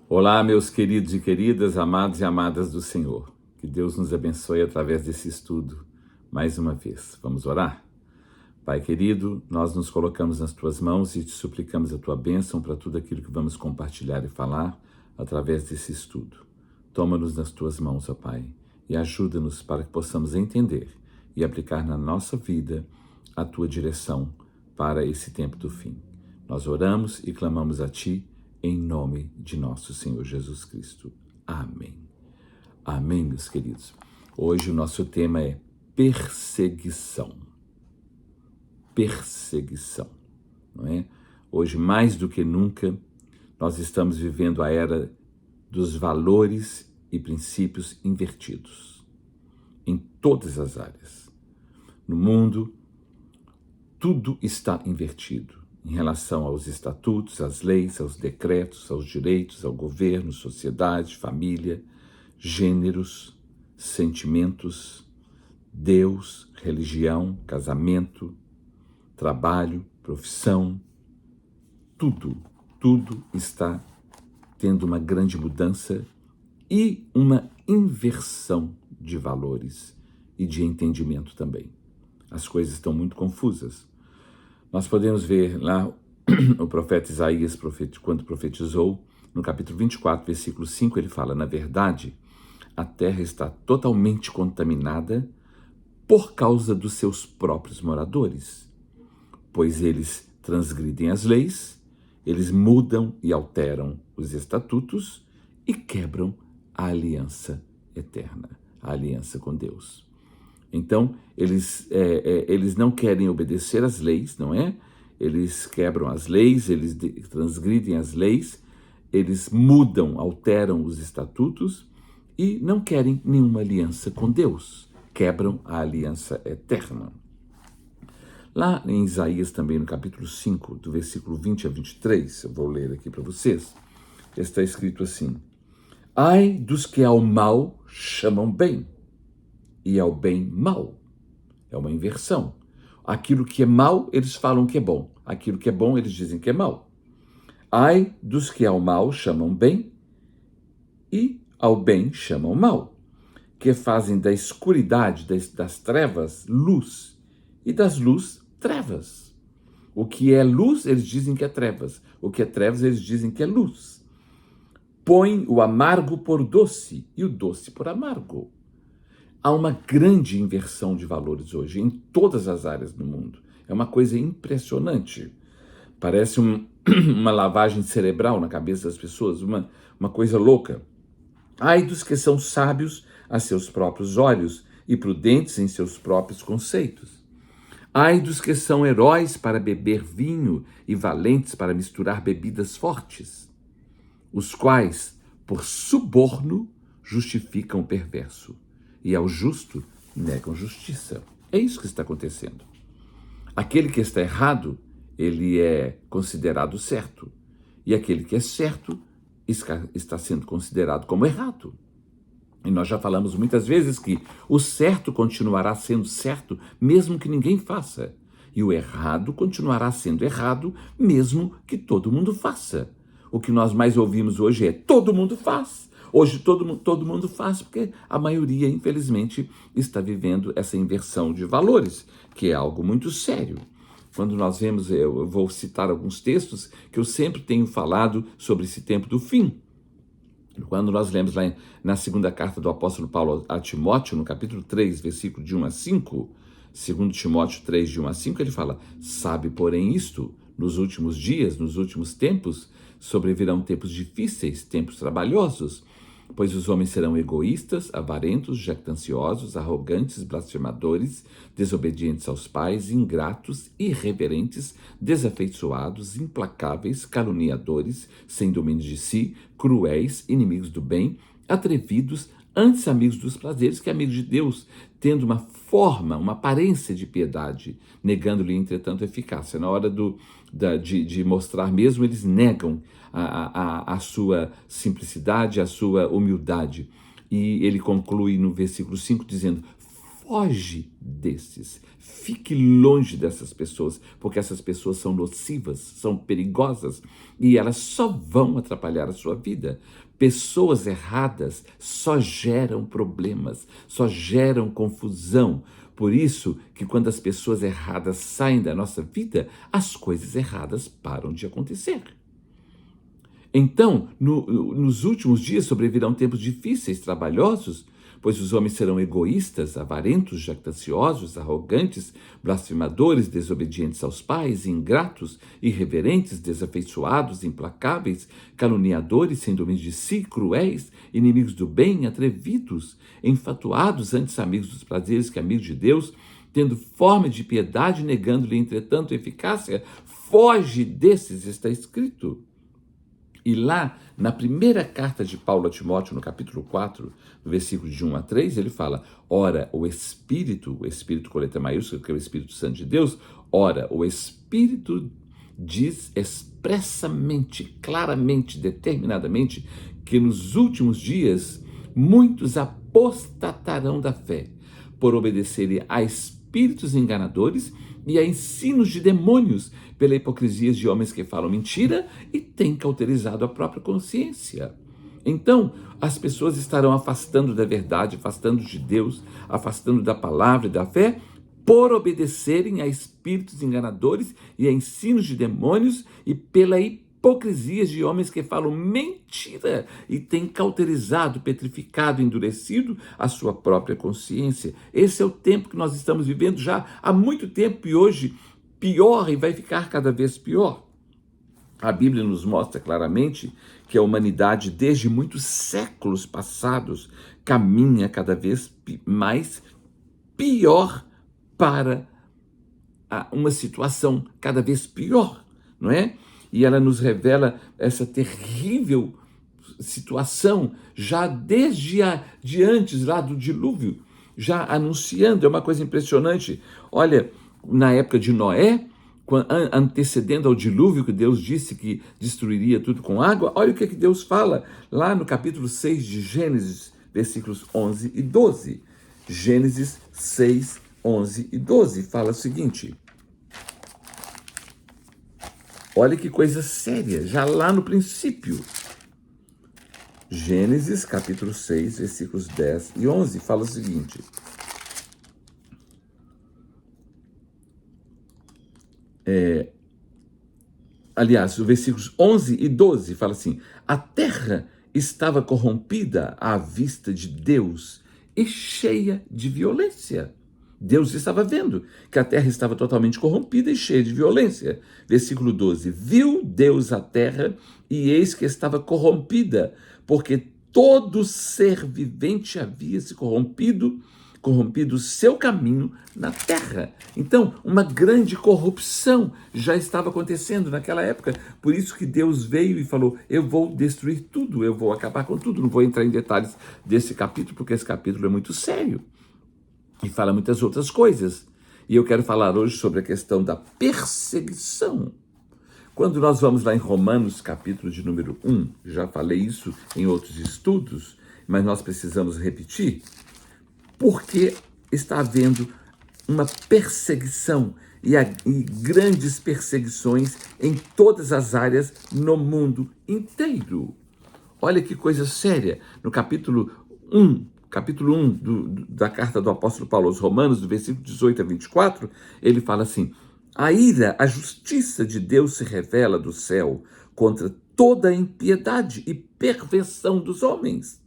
Olá, meus queridos e queridas, amados e amadas do Senhor. Que Deus nos abençoe através desse estudo mais uma vez. Vamos orar? Pai querido, nós nos colocamos nas Tuas mãos e te suplicamos a Tua bênção para tudo aquilo que vamos compartilhar e falar através desse estudo. Toma-nos nas Tuas mãos, ó Pai, e ajuda-nos para que possamos entender e aplicar na nossa vida a Tua direção para esse tempo do fim. Nós oramos e clamamos a Ti, em nome de nosso Senhor Jesus Cristo. Amém. Amém, meus queridos. Hoje o nosso tema é perseguição. Perseguição, não é? Hoje, mais do que nunca, nós estamos vivendo a era dos valores e princípios invertidos. Em todas as áreas. No mundo, tudo está invertido. Em relação aos estatutos, às leis, aos decretos, aos direitos, ao governo, sociedade, família, gêneros, sentimentos, Deus, religião, casamento, trabalho, profissão, tudo está tendo uma grande mudança e uma inversão de valores e de entendimento também. As coisas estão muito confusas. Nós podemos ver lá o profeta Isaías, quando profetizou, no capítulo 24, versículo 5, ele fala: na verdade, a terra está totalmente contaminada por causa dos seus próprios moradores, pois eles transgridem as leis, eles mudam e alteram os estatutos e quebram a aliança eterna, a aliança com Deus. Então, eles não querem obedecer às leis, não é? Eles quebram as leis, eles transgridem as leis, eles mudam, alteram os estatutos e não querem nenhuma aliança com Deus. Quebram a aliança eterna. Lá em Isaías também, no capítulo 5, do versículo 20 a 23, eu vou ler aqui para vocês, está escrito assim: ai dos que ao mal chamam bem, e ao bem mal. É uma inversão. Aquilo que é mal, eles falam que é bom. Aquilo que é bom, eles dizem que é mal. Ai dos que ao mal chamam bem e ao bem chamam mal, que fazem da escuridade, das trevas, luz, e das luz, trevas. O que é luz, eles dizem que é trevas. O que é trevas, eles dizem que é luz. Põe o amargo por doce e o doce por amargo. Há uma grande inversão de valores hoje, em todas as áreas do mundo. É uma coisa impressionante. Parece uma lavagem cerebral na cabeça das pessoas, uma coisa louca. Ai dos que são sábios a seus próprios olhos e prudentes em seus próprios conceitos. Ai dos que são heróis para beber vinho e valentes para misturar bebidas fortes, os quais, por suborno, justificam o perverso, e ao justo negam justiça. É isso que está acontecendo. Aquele que está errado, ele é considerado certo. E aquele que é certo está sendo considerado como errado. E nós já falamos muitas vezes que o certo continuará sendo certo, mesmo que ninguém faça. E o errado continuará sendo errado, mesmo que todo mundo faça. O que nós mais ouvimos hoje é: todo mundo faz. Hoje todo mundo faz, porque a maioria, infelizmente, está vivendo essa inversão de valores, que é algo muito sério. Quando nós vemos, eu vou citar alguns textos que eu sempre tenho falado sobre esse tempo do fim. Quando nós lemos lá na segunda carta do apóstolo Paulo a Timóteo, no capítulo 3, versículo de 1 a 5, 2 Timóteo 3, de 1 a 5, ele fala: sabe, porém, isto, nos últimos dias, nos últimos tempos, sobrevirão tempos difíceis, tempos trabalhosos, pois os homens serão egoístas, avarentos, jactanciosos, arrogantes, blasfemadores, desobedientes aos pais, ingratos, irreverentes, desafeiçoados, implacáveis, caluniadores, sem domínio de si, cruéis, inimigos do bem, atrevidos, antes amigos dos prazeres que amigos de Deus, tendo uma forma, uma aparência de piedade, negando-lhe, entretanto, eficácia. Na hora de mostrar mesmo, eles negam a sua simplicidade, a sua humildade. E ele conclui no versículo 5 dizendo: foge desses. Fique longe dessas pessoas, porque essas pessoas são nocivas, são perigosas e elas só vão atrapalhar a sua vida. Pessoas erradas só geram problemas, só geram confusão. Por isso que quando as pessoas erradas saem da nossa vida, as coisas erradas param de acontecer. Então, nos últimos dias sobrevirão tempos difíceis, trabalhosos, pois os homens serão egoístas, avarentos, jactanciosos, arrogantes, blasfemadores, desobedientes aos pais, ingratos, irreverentes, desafeiçoados, implacáveis, caluniadores, sem domínio de si, cruéis, inimigos do bem, atrevidos, enfatuados, antes amigos dos prazeres que amigos de Deus, tendo forma de piedade, negando-lhe, entretanto, eficácia. Foge desses, está escrito. E lá, na primeira carta de Paulo a Timóteo, no capítulo 4, no versículo de 1 a 3, ele fala, ora, o Espírito com letra maiúscula, que é o Espírito Santo de Deus, ora, o Espírito diz expressamente, claramente, determinadamente, que nos últimos dias muitos apostatarão da fé, por obedecerem a espíritos enganadores e a ensinos de demônios, pela hipocrisia de homens que falam mentira e têm cauterizado a própria consciência. Então, as pessoas estarão afastando da verdade, afastando de Deus, afastando da palavra e da fé, por obedecerem a espíritos enganadores e a ensinos de demônios e pela hipocrisia de homens que falam mentira e têm cauterizado, petrificado, endurecido a sua própria consciência. Esse é o tempo que nós estamos vivendo já há muito tempo e hoje pior e vai ficar cada vez pior. A Bíblia nos mostra claramente que a humanidade, desde muitos séculos passados, caminha cada vez mais pior para uma situação cada vez pior, não é? E ela nos revela essa terrível situação já desde antes lá do dilúvio, já anunciando, é uma coisa impressionante. Olha, na época de Noé, antecedendo ao dilúvio, que Deus disse que destruiria tudo com água, olha o que Deus fala lá no capítulo 6 de Gênesis, versículos 11 e 12. Gênesis 6, 11 e 12, fala o seguinte. Olha que coisa séria, já lá no princípio. Gênesis, capítulo 6, versículos 10 e 11, fala o seguinte. Aliás, os versículos 11 e 12 fala assim, a terra estava corrompida à vista de Deus e cheia de violência. Deus estava vendo que a terra estava totalmente corrompida e cheia de violência. Versículo 12, viu Deus a terra e eis que estava corrompida, porque todo ser vivente havia se corrompido o seu caminho na terra. Então, uma grande corrupção já estava acontecendo naquela época. Por isso que Deus veio e falou, eu vou destruir tudo, eu vou acabar com tudo. Não vou entrar em detalhes desse capítulo, porque esse capítulo é muito sério e fala muitas outras coisas. E eu quero falar hoje sobre a questão da perseguição. Quando nós vamos lá em Romanos, capítulo de número 1, já falei isso em outros estudos, mas nós precisamos repetir, porque está havendo uma perseguição e grandes perseguições em todas as áreas no mundo inteiro. Olha que coisa séria. No capítulo 1 da carta do apóstolo Paulo aos Romanos, do versículo 18 a 24, ele fala assim, a justiça de Deus se revela do céu contra toda a impiedade e perversão dos homens,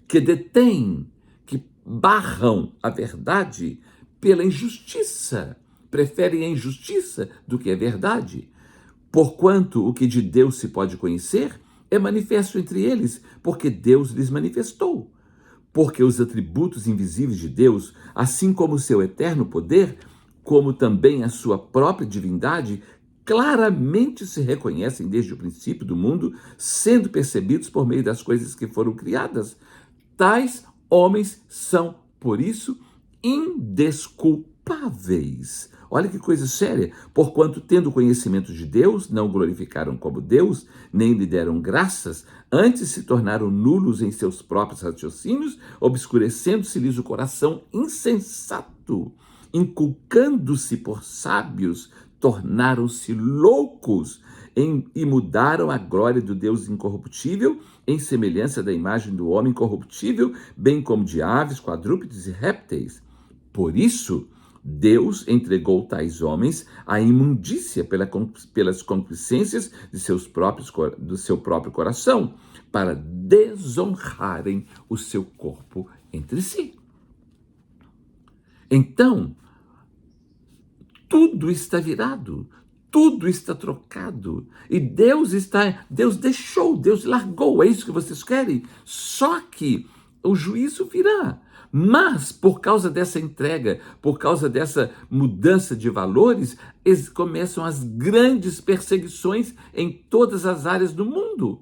que detêm, que barram a verdade pela injustiça, preferem a injustiça do que a verdade. Porquanto o que de Deus se pode conhecer é manifesto entre eles, porque Deus lhes manifestou. Porque os atributos invisíveis de Deus, assim como o seu eterno poder, como também a sua própria divindade, claramente se reconhecem desde o princípio do mundo, sendo percebidos por meio das coisas que foram criadas. Tais homens são, por isso, indesculpáveis. Olha que coisa séria. Porquanto, tendo conhecimento de Deus, não o glorificaram como Deus, nem lhe deram graças, antes se tornaram nulos em seus próprios raciocínios, obscurecendo-se-lhes o coração insensato, inculcando-se por sábios, tornaram-se loucos e mudaram a glória do Deus incorruptível em semelhança da imagem do homem corruptível, bem como de aves, quadrúpedes e répteis. Por isso, Deus entregou tais homens à imundícia pelas concupiscências do seu próprio coração, para desonrarem o seu corpo entre si. Então, tudo está virado, tudo está trocado. E Deus deixou, Deus largou. É isso que vocês querem? Só que o juízo virá. Mas, por causa dessa entrega, por causa dessa mudança de valores, começam as grandes perseguições em todas as áreas do mundo.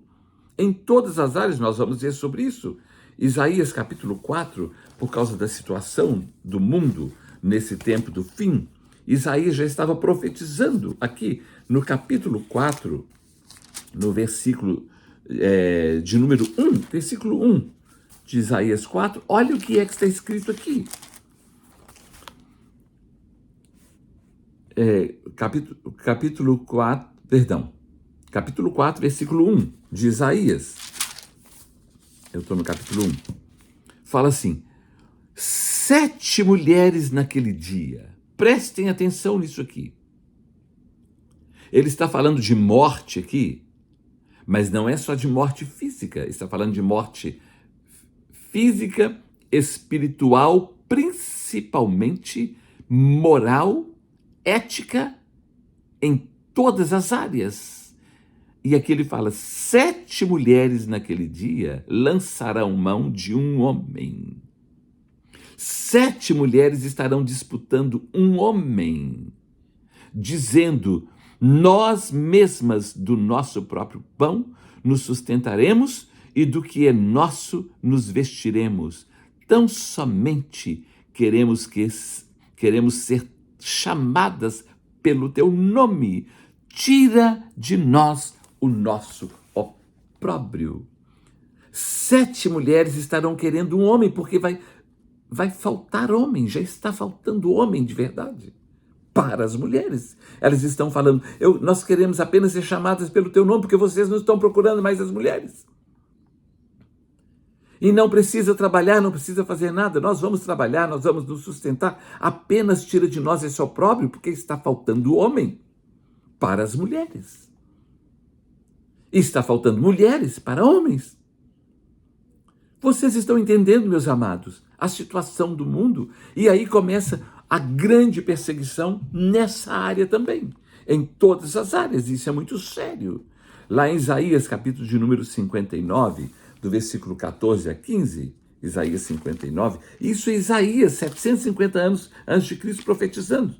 Em todas as áreas, nós vamos ver sobre isso. Isaías capítulo 4, por causa da situação do mundo nesse tempo do fim, Isaías já estava profetizando aqui no capítulo 4, no versículo de número 1, versículo 1 de Isaías 4, olha o que está escrito aqui. Capítulo 4, versículo 1 de Isaías. Eu estou no capítulo 1. Fala assim: 7 mulheres naquele dia. Prestem atenção nisso aqui. Ele está falando de morte aqui, mas não é só de morte física. Ele está falando de morte física, espiritual, principalmente moral, ética, em todas as áreas. E aqui ele fala: 7 mulheres naquele dia lançarão mão de um homem. 7 mulheres estarão disputando um homem, dizendo: nós mesmas do nosso próprio pão nos sustentaremos e do que é nosso nos vestiremos. Tão somente queremos ser chamadas pelo teu nome. Tira de nós o nosso opróbrio. 7 mulheres estarão querendo um homem, porque vai faltar homem, já está faltando homem de verdade para as mulheres. Elas estão falando: nós queremos apenas ser chamadas pelo teu nome, porque vocês não estão procurando mais as mulheres. E não precisa trabalhar, não precisa fazer nada, nós vamos trabalhar, nós vamos nos sustentar, apenas tira de nós esse opróbrio, porque está faltando homem para as mulheres. E está faltando mulheres para homens. Vocês estão entendendo, meus amados, a situação do mundo? E aí começa a grande perseguição nessa área também, em todas as áreas. Isso é muito sério. Lá em Isaías, capítulo de número 59, do versículo 14 a 15, Isaías 59, isso é Isaías, 750 anos antes de Cristo, profetizando.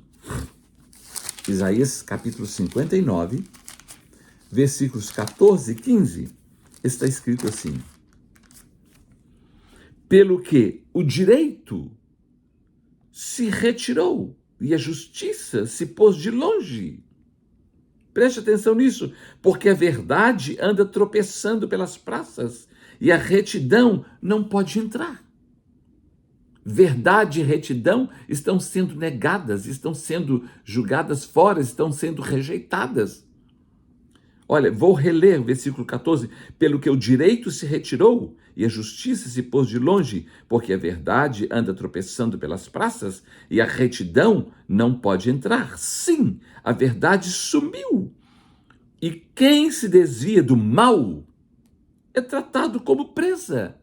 Isaías, capítulo 59, versículos 14 e 15, está escrito assim: pelo que o direito se retirou e a justiça se pôs de longe. Preste atenção nisso, porque a verdade anda tropeçando pelas praças e a retidão não pode entrar. Verdade e retidão estão sendo negadas, estão sendo julgadas fora, estão sendo rejeitadas. Olha, vou reler o versículo 14. Pelo que o direito se retirou e a justiça se pôs de longe, porque a verdade anda tropeçando pelas praças e a retidão não pode entrar. Sim, a verdade sumiu. E quem se desvia do mal é tratado como presa,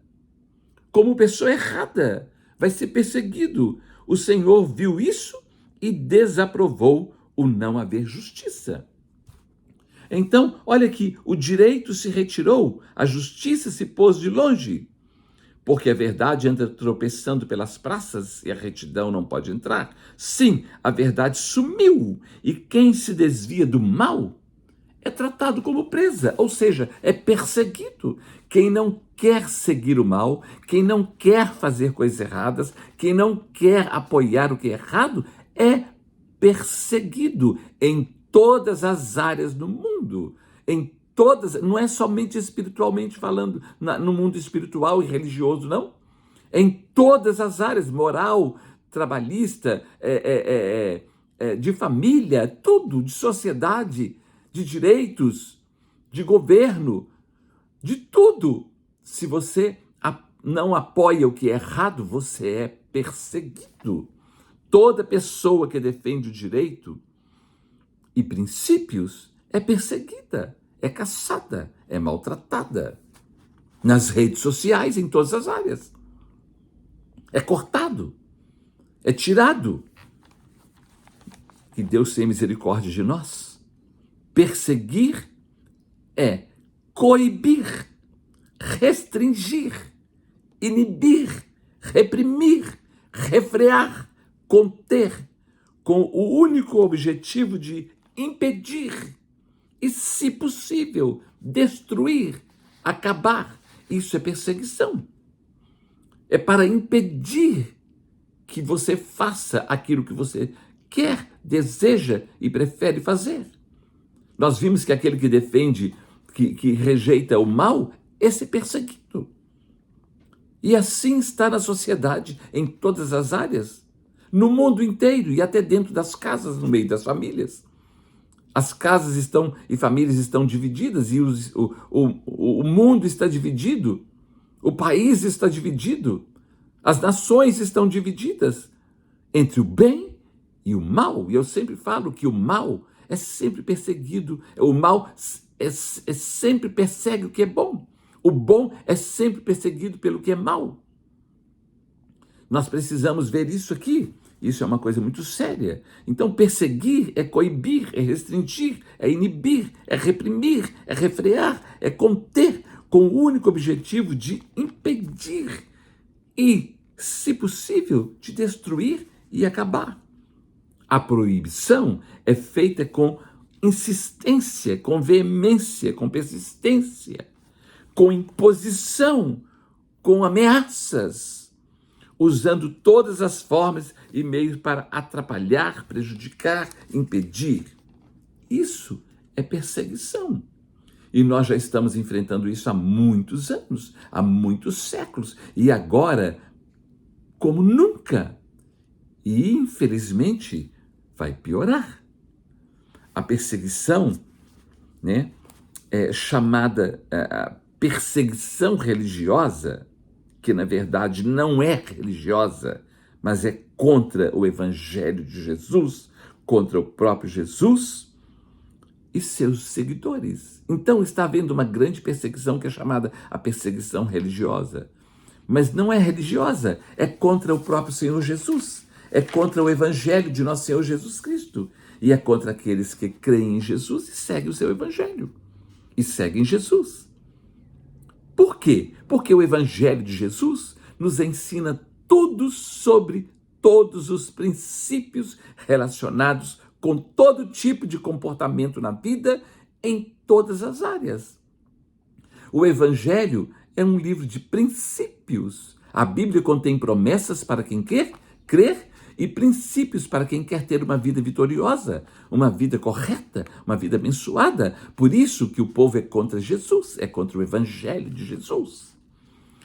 como pessoa errada, vai ser perseguido. O Senhor viu isso e desaprovou o não haver justiça. Então, olha aqui, o direito se retirou, a justiça se pôs de longe, porque a verdade anda tropeçando pelas praças e a retidão não pode entrar. Sim, a verdade sumiu, e quem se desvia do mal é tratado como presa, ou seja, é perseguido. Quem não quer seguir o mal, quem não quer fazer coisas erradas, quem não quer apoiar o que é errado, é perseguido em todas as áreas do mundo, em todas, não é somente espiritualmente falando, no mundo espiritual e religioso, não. Em todas as áreas, moral, trabalhista, de família, tudo, de sociedade, de direitos, de governo, de tudo. Se você não apoia o que é errado, você é perseguido. Toda pessoa que defende o direito e princípios é perseguida, é caçada, é maltratada. Nas redes sociais, em todas as áreas. É cortado, é tirado. Que Deus tenha misericórdia de nós. Perseguir é coibir, restringir, inibir, reprimir, refrear, conter, com o único objetivo de impedir e, se possível, destruir, acabar. Isso é perseguição. É para impedir que você faça aquilo que você quer, deseja e prefere fazer. Nós vimos que aquele que defende, que rejeita o mal, esse é perseguido. E assim está na sociedade, em todas as áreas, no mundo inteiro e até dentro das casas, no meio das famílias. As casas e famílias estão divididas e o mundo está dividido, o país está dividido, as nações estão divididas entre o bem e o mal. E eu sempre falo que o mal é sempre perseguido, o mal sempre persegue o que é bom. O bom é sempre perseguido pelo que é mal. Nós precisamos ver isso aqui. Isso é uma coisa muito séria. Então, perseguir é coibir, é restringir, é inibir, é reprimir, é refrear, é conter, com o único objetivo de impedir e, se possível, de destruir e acabar. A proibição é feita com insistência, com veemência, com persistência, com imposição, com ameaças, usando todas as formas e meios para atrapalhar, prejudicar, impedir. Isso é perseguição. E nós já estamos enfrentando isso há muitos anos, há muitos séculos, e agora, como nunca. E, infelizmente, vai piorar. A perseguição, né, é chamada perseguição religiosa, que na verdade não é religiosa, mas é contra o Evangelho de Jesus, contra o próprio Jesus e seus seguidores. Então está havendo uma grande perseguição que é chamada a perseguição religiosa. Mas não é religiosa, é contra o próprio Senhor Jesus, é contra o Evangelho de nosso Senhor Jesus Cristo e é contra aqueles que creem em Jesus e seguem o seu Evangelho e seguem Jesus. Por quê? Porque o Evangelho de Jesus nos ensina tudo sobre todos os princípios relacionados com todo tipo de comportamento na vida, em todas as áreas. O Evangelho é um livro de princípios. A Bíblia contém promessas para quem quer crer e princípios para quem quer ter uma vida vitoriosa, uma vida correta, uma vida abençoada. Por isso que o povo é contra Jesus, é contra o Evangelho de Jesus.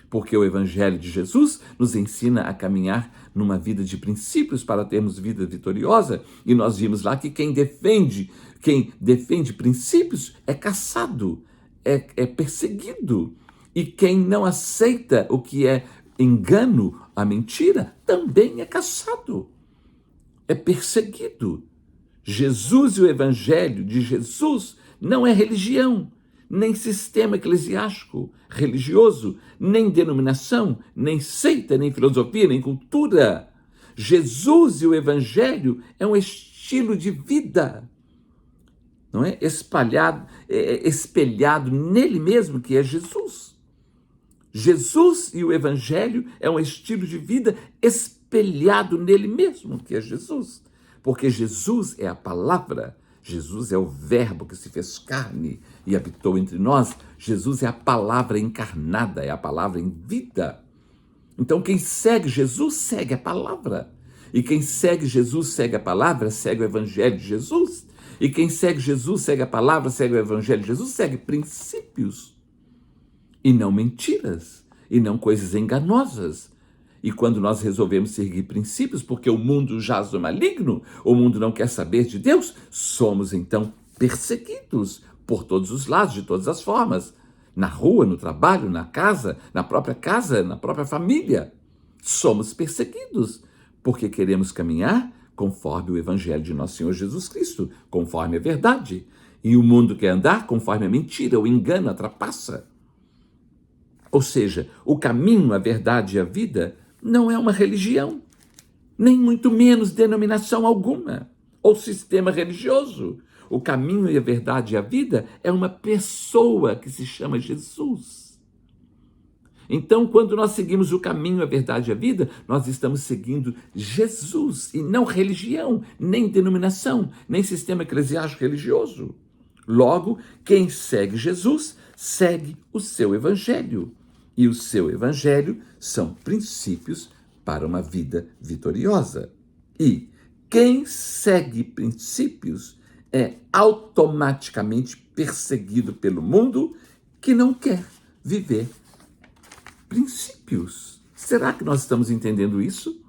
Porque o Evangelho de Jesus nos ensina a caminhar numa vida de princípios para termos vida vitoriosa. E nós vimos lá que quem defende princípios é caçado, é perseguido. E quem não aceita o que é engano, a mentira, também é caçado, é perseguido. Jesus e o Evangelho de Jesus não é religião, nem sistema eclesiástico, religioso, nem denominação, nem seita, nem filosofia, nem cultura. Jesus e o Evangelho é um estilo de vida, não é? Espelhado nele mesmo, que é Jesus. Jesus e o Evangelho é um estilo de vida espelhado nele mesmo, que é Jesus. Porque Jesus é a palavra, Jesus é o verbo que se fez carne e habitou entre nós. Jesus é a palavra encarnada, é a palavra em vida. Então quem segue Jesus segue a palavra. E quem segue Jesus, segue a palavra, segue o evangelho de Jesus. E quem segue Jesus, segue a palavra, segue o evangelho de Jesus, segue princípios. E não mentiras, e não coisas enganosas. E quando nós resolvemos seguir princípios, porque o mundo jaz do maligno, o mundo não quer saber de Deus, somos então perseguidos por todos os lados, de todas as formas. Na rua, no trabalho, na casa, na própria família. Somos perseguidos, porque queremos caminhar conforme o evangelho de nosso Senhor Jesus Cristo, conforme a verdade. E o mundo quer andar conforme a mentira, o engano, a trapaça. Ou seja, o caminho, a verdade e a vida não é uma religião, nem muito menos denominação alguma, ou sistema religioso. O caminho e a verdade e a vida é uma pessoa que se chama Jesus. Então, quando nós seguimos o caminho, a verdade e a vida, nós estamos seguindo Jesus, e não religião, nem denominação, nem sistema eclesiástico religioso. Logo, quem segue Jesus, segue o seu evangelho. E o seu evangelho são princípios para uma vida vitoriosa. E quem segue princípios é automaticamente perseguido pelo mundo que não quer viver princípios. Será que nós estamos entendendo isso?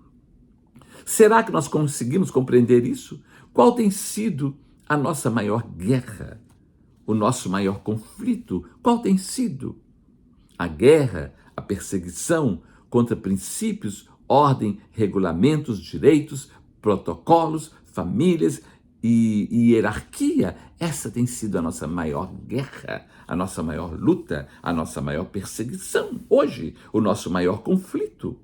Será que nós conseguimos compreender isso? Qual tem sido a nossa maior guerra? O nosso maior conflito? Qual tem sido? A guerra, a perseguição contra princípios, ordem, regulamentos, direitos, protocolos, famílias e hierarquia. Essa tem sido a nossa maior guerra, a nossa maior luta, a nossa maior perseguição. Hoje, o nosso maior conflito.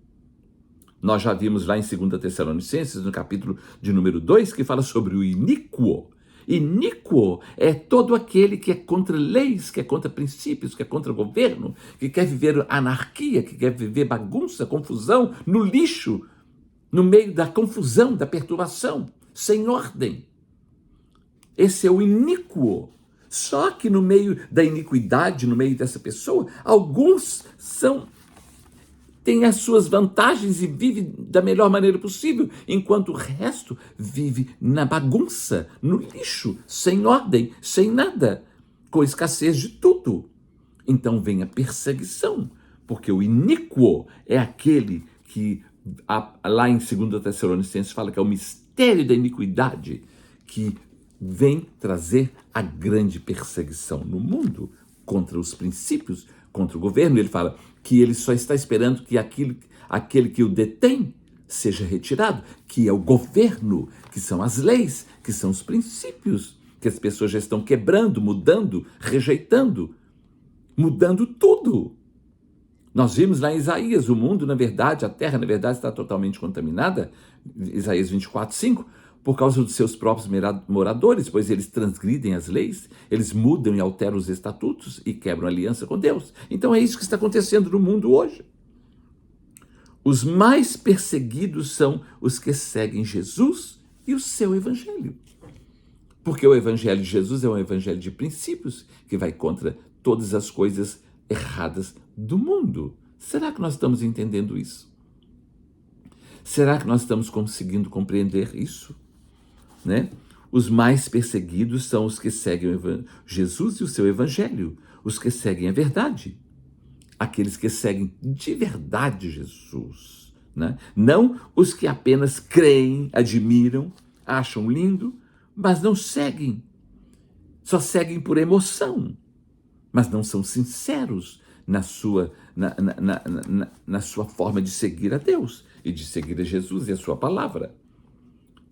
Nós já vimos lá em 2 Tessalonicenses, no capítulo de número 2, que fala sobre o iníquo. Iníquo é todo aquele que é contra leis, que é contra princípios, que é contra governo, que quer viver anarquia, que quer viver bagunça, confusão, no lixo, no meio da confusão, da perturbação, sem ordem. Esse é o iníquo. Só que no meio da iniquidade, no meio dessa pessoa, alguns têm as suas vantagens e vivem da melhor maneira possível, enquanto o resto vive na bagunça, no lixo, sem ordem, sem nada, com escassez de tudo. Então vem a perseguição, porque o iníquo é aquele que, lá em 2 Tessalonicenses, fala que é o mistério da iniquidade, que vem trazer a grande perseguição no mundo contra os princípios, contra o governo. Ele fala que ele só está esperando que aquele que o detém seja retirado, que é o governo, que são as leis, que são os princípios, que as pessoas já estão quebrando, mudando, rejeitando, mudando tudo. Nós vimos lá em Isaías, o mundo, na verdade, a terra, na verdade, está totalmente contaminada, Isaías 24:5, por causa dos seus próprios moradores, pois eles transgridem as leis, eles mudam e alteram os estatutos e quebram a aliança com Deus. Então é isso que está acontecendo no mundo hoje. Os mais perseguidos são os que seguem Jesus e o seu evangelho. Porque o evangelho de Jesus é um evangelho de princípios que vai contra todas as coisas erradas do mundo. Será que nós estamos entendendo isso? Será que nós estamos conseguindo compreender isso? Né? Os mais perseguidos são os que seguem Jesus e o seu evangelho, os que seguem a verdade, aqueles que seguem de verdade Jesus, né? Não os que apenas creem, admiram, acham lindo, mas não seguem, só seguem por emoção, mas não são sinceros na sua forma de seguir a Deus e de seguir a Jesus e a sua palavra.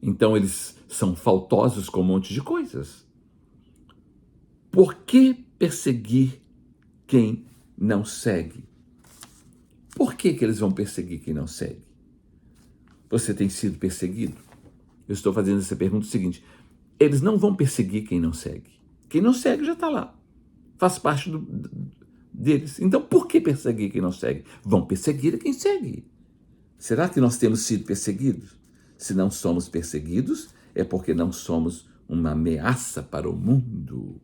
Então eles são faltosos com um monte de coisas. Por que perseguir quem não segue? Por que eles vão perseguir quem não segue? Você tem sido perseguido? Eu estou fazendo essa pergunta seguinte: eles não vão perseguir quem não segue. Quem não segue já está lá, faz parte deles. Então por que perseguir quem não segue? Vão perseguir quem segue. Será que nós temos sido perseguidos? Se não somos perseguidos, é porque não somos uma ameaça para o mundo.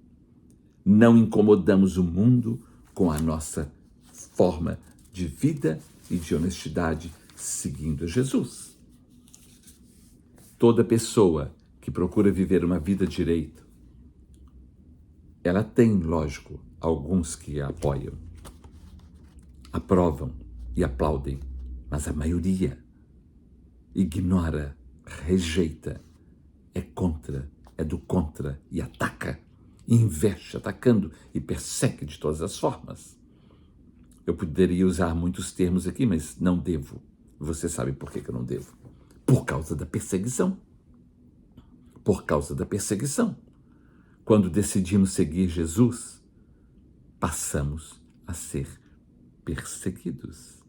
Não incomodamos o mundo com a nossa forma de vida e de honestidade seguindo Jesus. Toda pessoa que procura viver uma vida direita, ela tem, lógico, alguns que a apoiam, aprovam e aplaudem, mas a maioria ignora, rejeita, é do contra e ataca, e investe atacando e persegue de todas as formas. Eu poderia usar muitos termos aqui, mas não devo. Você sabe por que eu não devo? Por causa da perseguição. Por causa da perseguição. Quando decidimos seguir Jesus, passamos a ser perseguidos.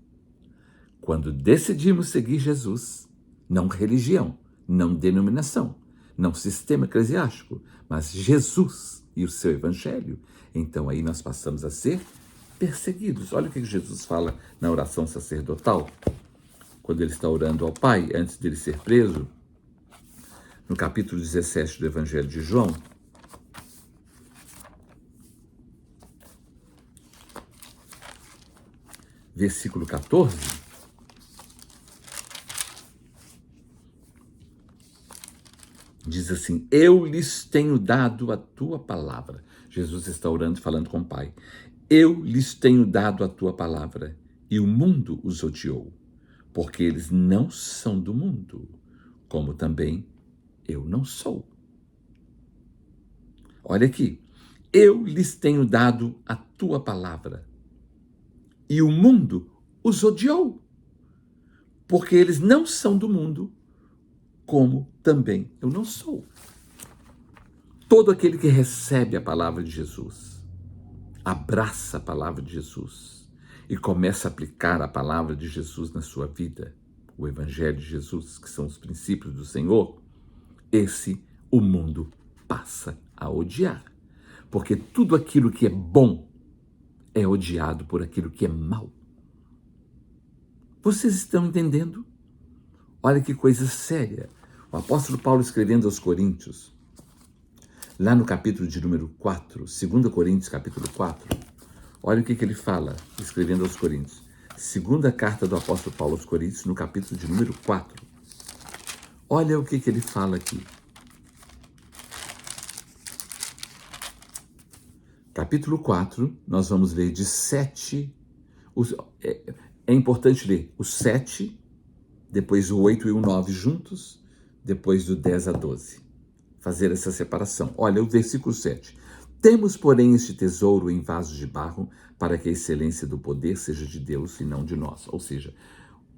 Quando decidimos seguir Jesus, não religião, não denominação, não sistema eclesiástico, mas Jesus e o seu evangelho, então aí nós passamos a ser perseguidos. Olha o que Jesus fala na oração sacerdotal, quando ele está orando ao Pai, antes dele ser preso, no capítulo 17 do Evangelho de João, versículo 14, diz assim: eu lhes tenho dado a tua palavra. Jesus está orando e falando com o Pai. Eu lhes tenho dado a tua palavra, e o mundo os odiou, porque eles não são do mundo, como também eu não sou. Olha aqui. Eu lhes tenho dado a tua palavra, e o mundo os odiou, porque eles não são do mundo, como também eu não sou. Todo aquele que recebe a palavra de Jesus, abraça a palavra de Jesus e começa a aplicar a palavra de Jesus na sua vida, o Evangelho de Jesus, que são os princípios do Senhor, esse o mundo passa a odiar. Porque tudo aquilo que é bom é odiado por aquilo que é mal. Vocês estão entendendo? Olha que coisa séria. O apóstolo Paulo, escrevendo aos Coríntios, lá no capítulo de número 4, 2 Coríntios capítulo 4, olha o que ele fala, escrevendo aos Coríntios. Segunda carta do apóstolo Paulo aos Coríntios, no capítulo de número 4. Olha o que ele fala aqui. Capítulo 4, nós vamos ler de 7. É importante ler o 7, depois o 8 e o 9 juntos, depois do 10 a 12. Fazer essa separação. Olha o versículo 7. Temos, porém, este tesouro em vasos de barro, para que a excelência do poder seja de Deus e não de nós. Ou seja,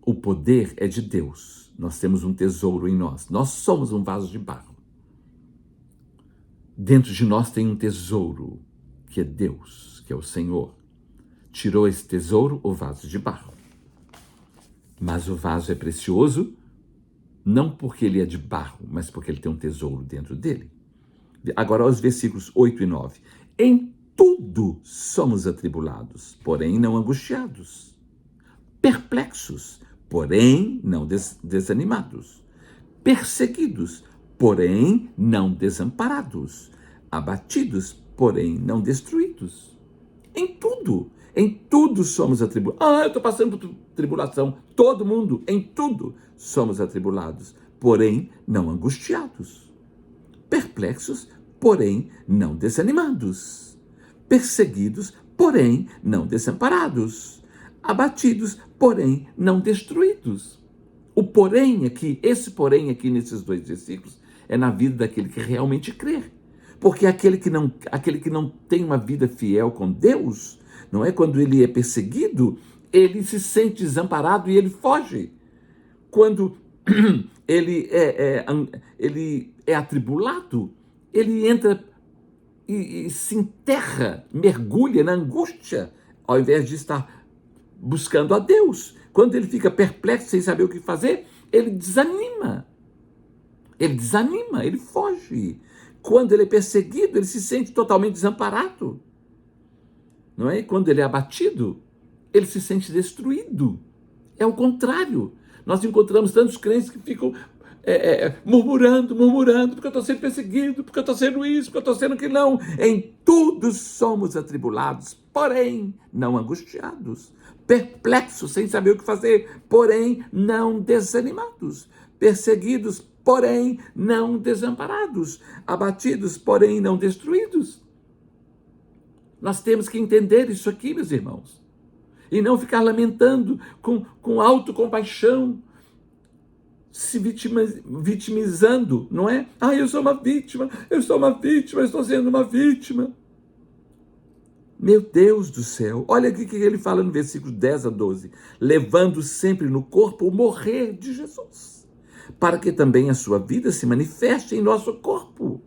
o poder é de Deus. Nós temos um tesouro em nós. Nós somos um vaso de barro. Dentro de nós tem um tesouro, que é Deus, que é o Senhor. Tirou esse tesouro, o vaso de barro. Mas o vaso é precioso, não porque ele é de barro, mas porque ele tem um tesouro dentro dele. Agora, os versículos 8 e 9. Em tudo somos atribulados, porém não angustiados. Perplexos, porém não desanimados. Perseguidos, porém não desamparados. Abatidos, porém não destruídos. Em tudo somos atribulados. Eu estou passando por tribulação. Todo mundo, em tudo somos atribulados, porém não angustiados. Perplexos, porém não desanimados. Perseguidos, porém não desamparados. Abatidos, porém não destruídos. O porém aqui, esse porém aqui nesses dois versículos, é na vida daquele que realmente crê. Porque aquele que não tem uma vida fiel com Deus, não é? Quando ele é perseguido, ele se sente desamparado e ele foge. Quando ele é atribulado, ele entra e se enterra, mergulha na angústia, ao invés de estar buscando a Deus. Quando ele fica perplexo, sem saber o que fazer, ele desanima. Ele foge. Quando ele é perseguido, ele se sente totalmente desamparado. Não é? Quando ele é abatido, ele se sente destruído. É o contrário. Nós encontramos tantos crentes que ficam murmurando, porque eu estou sendo perseguido, porque eu estou sendo isso, porque eu estou sendo aquilo. Não. Em tudo somos atribulados, porém não angustiados. Perplexos, sem saber o que fazer, porém não desanimados. Perseguidos, porém não desamparados, abatidos, porém não destruídos. Nós temos que entender isso aqui, meus irmãos, e não ficar lamentando com autocompaixão, se vitimizando, não é? Eu sou uma vítima, eu estou sendo uma vítima. Meu Deus do céu, olha aqui o que ele fala no versículo 10 a 12. Levando sempre no corpo o morrer de Jesus, para que também a sua vida se manifeste em nosso corpo.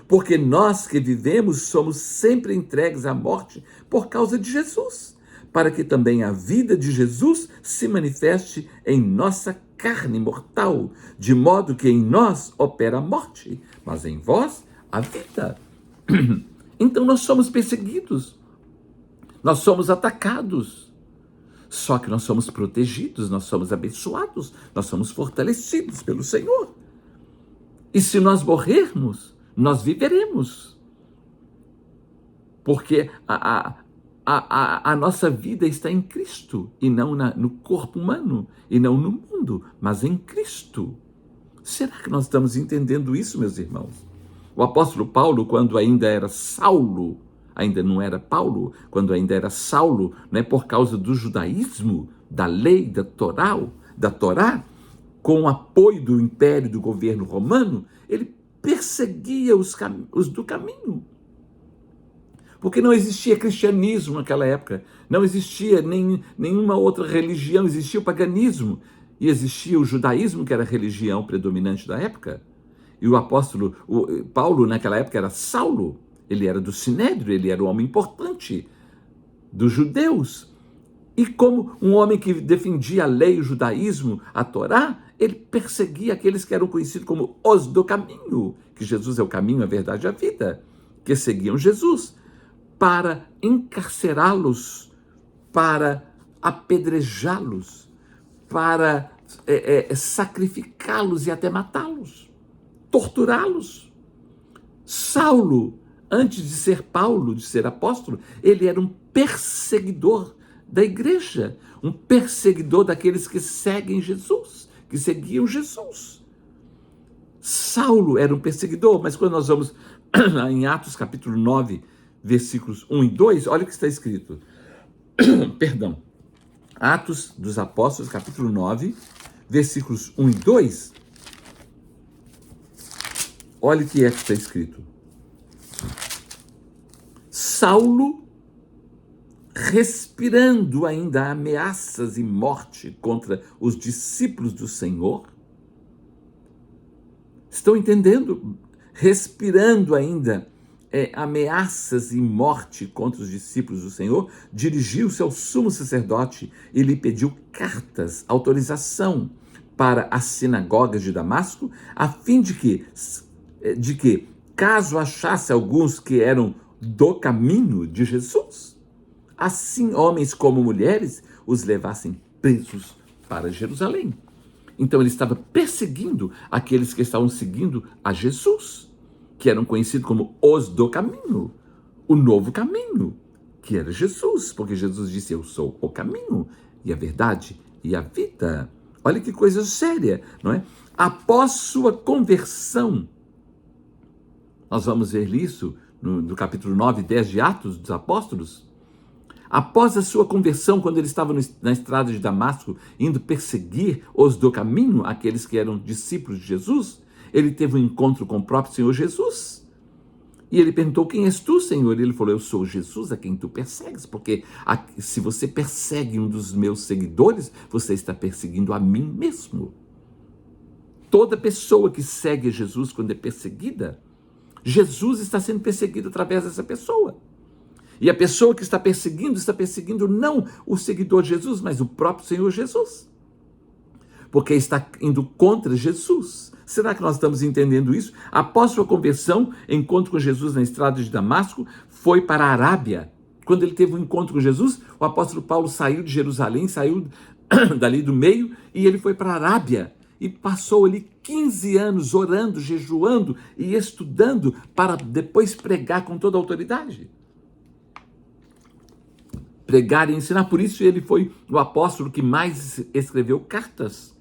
Porque nós que vivemos somos sempre entregues à morte por causa de Jesus, para que também a vida de Jesus se manifeste em nossa carne mortal, de modo que em nós opera a morte, mas em vós a vida. Então nós somos perseguidos, nós somos atacados, só que nós somos protegidos, nós somos abençoados, nós somos fortalecidos pelo Senhor. E se nós morrermos, nós viveremos, porque a nossa vida está em Cristo, e não no corpo humano, e não no mundo, mas em Cristo. Será que nós estamos entendendo isso, meus irmãos? O apóstolo Paulo, quando ainda era Saulo, ainda não era Paulo, quando ainda era Saulo, né, por causa do judaísmo, da lei, da Torá, com o apoio do império, do governo romano, ele perseguia os do caminho. Porque não existia cristianismo naquela época, não existia nenhuma outra religião, existia o paganismo, e existia o judaísmo, que era a religião predominante da época. E o apóstolo Paulo, naquela época, era Saulo, ele era do Sinédrio, ele era um homem importante dos judeus. E como um homem que defendia a lei, o judaísmo, a Torá, ele perseguia aqueles que eram conhecidos como os do caminho, que Jesus é o caminho, a verdade e a vida, que seguiam Jesus, para encarcerá-los, para apedrejá-los, para sacrificá-los e até matá-los, torturá-los. Saulo, antes de ser Paulo, de ser apóstolo, ele era um perseguidor da igreja, um perseguidor daqueles que seguem Jesus, que seguiam Jesus. Saulo era um perseguidor, mas quando nós vamos em Atos capítulo 9, versículos 1 e 2, olha o que está escrito. Perdão. Atos dos Apóstolos, capítulo 9, versículos 1 e 2. Olha o que está escrito. Saulo, respirando ainda ameaças e morte contra os discípulos do Senhor. Estão entendendo? Respirando ainda ameaças e morte contra os discípulos do Senhor, dirigiu-se ao sumo sacerdote e lhe pediu cartas, autorização para as sinagogas de Damasco, a fim de que, caso achasse alguns que eram do caminho de Jesus, assim homens como mulheres os levassem presos para Jerusalém. Então ele estava perseguindo aqueles que estavam seguindo a Jesus, que eram conhecidos como os do caminho, o novo caminho, que era Jesus, porque Jesus disse: eu sou o caminho e a verdade e a vida. Olha que coisa séria, não é? Após sua conversão, nós vamos ver isso no capítulo 9 e 10 de Atos dos Apóstolos. Após a sua conversão, quando ele estava na estrada de Damasco, indo perseguir os do caminho, aqueles que eram discípulos de Jesus, ele teve um encontro com o próprio Senhor Jesus. E ele perguntou: quem és tu, Senhor? E ele falou: eu sou Jesus a quem tu persegues, porque se você persegue um dos meus seguidores, você está perseguindo a mim mesmo. Toda pessoa que segue Jesus quando é perseguida, Jesus está sendo perseguido através dessa pessoa. E a pessoa que está perseguindo não o seguidor de Jesus, mas o próprio Senhor Jesus. Porque está indo contra Jesus. Será que nós estamos entendendo isso? Após sua conversão, encontro com Jesus na estrada de Damasco, foi para a Arábia. Quando ele teve um encontro com Jesus, o apóstolo Paulo saiu de Jerusalém, saiu dali do meio, e ele foi para a Arábia. E passou ali 15 anos orando, jejuando e estudando para depois pregar com toda a autoridade. Pregar e ensinar. Por isso ele foi o apóstolo que mais escreveu cartas.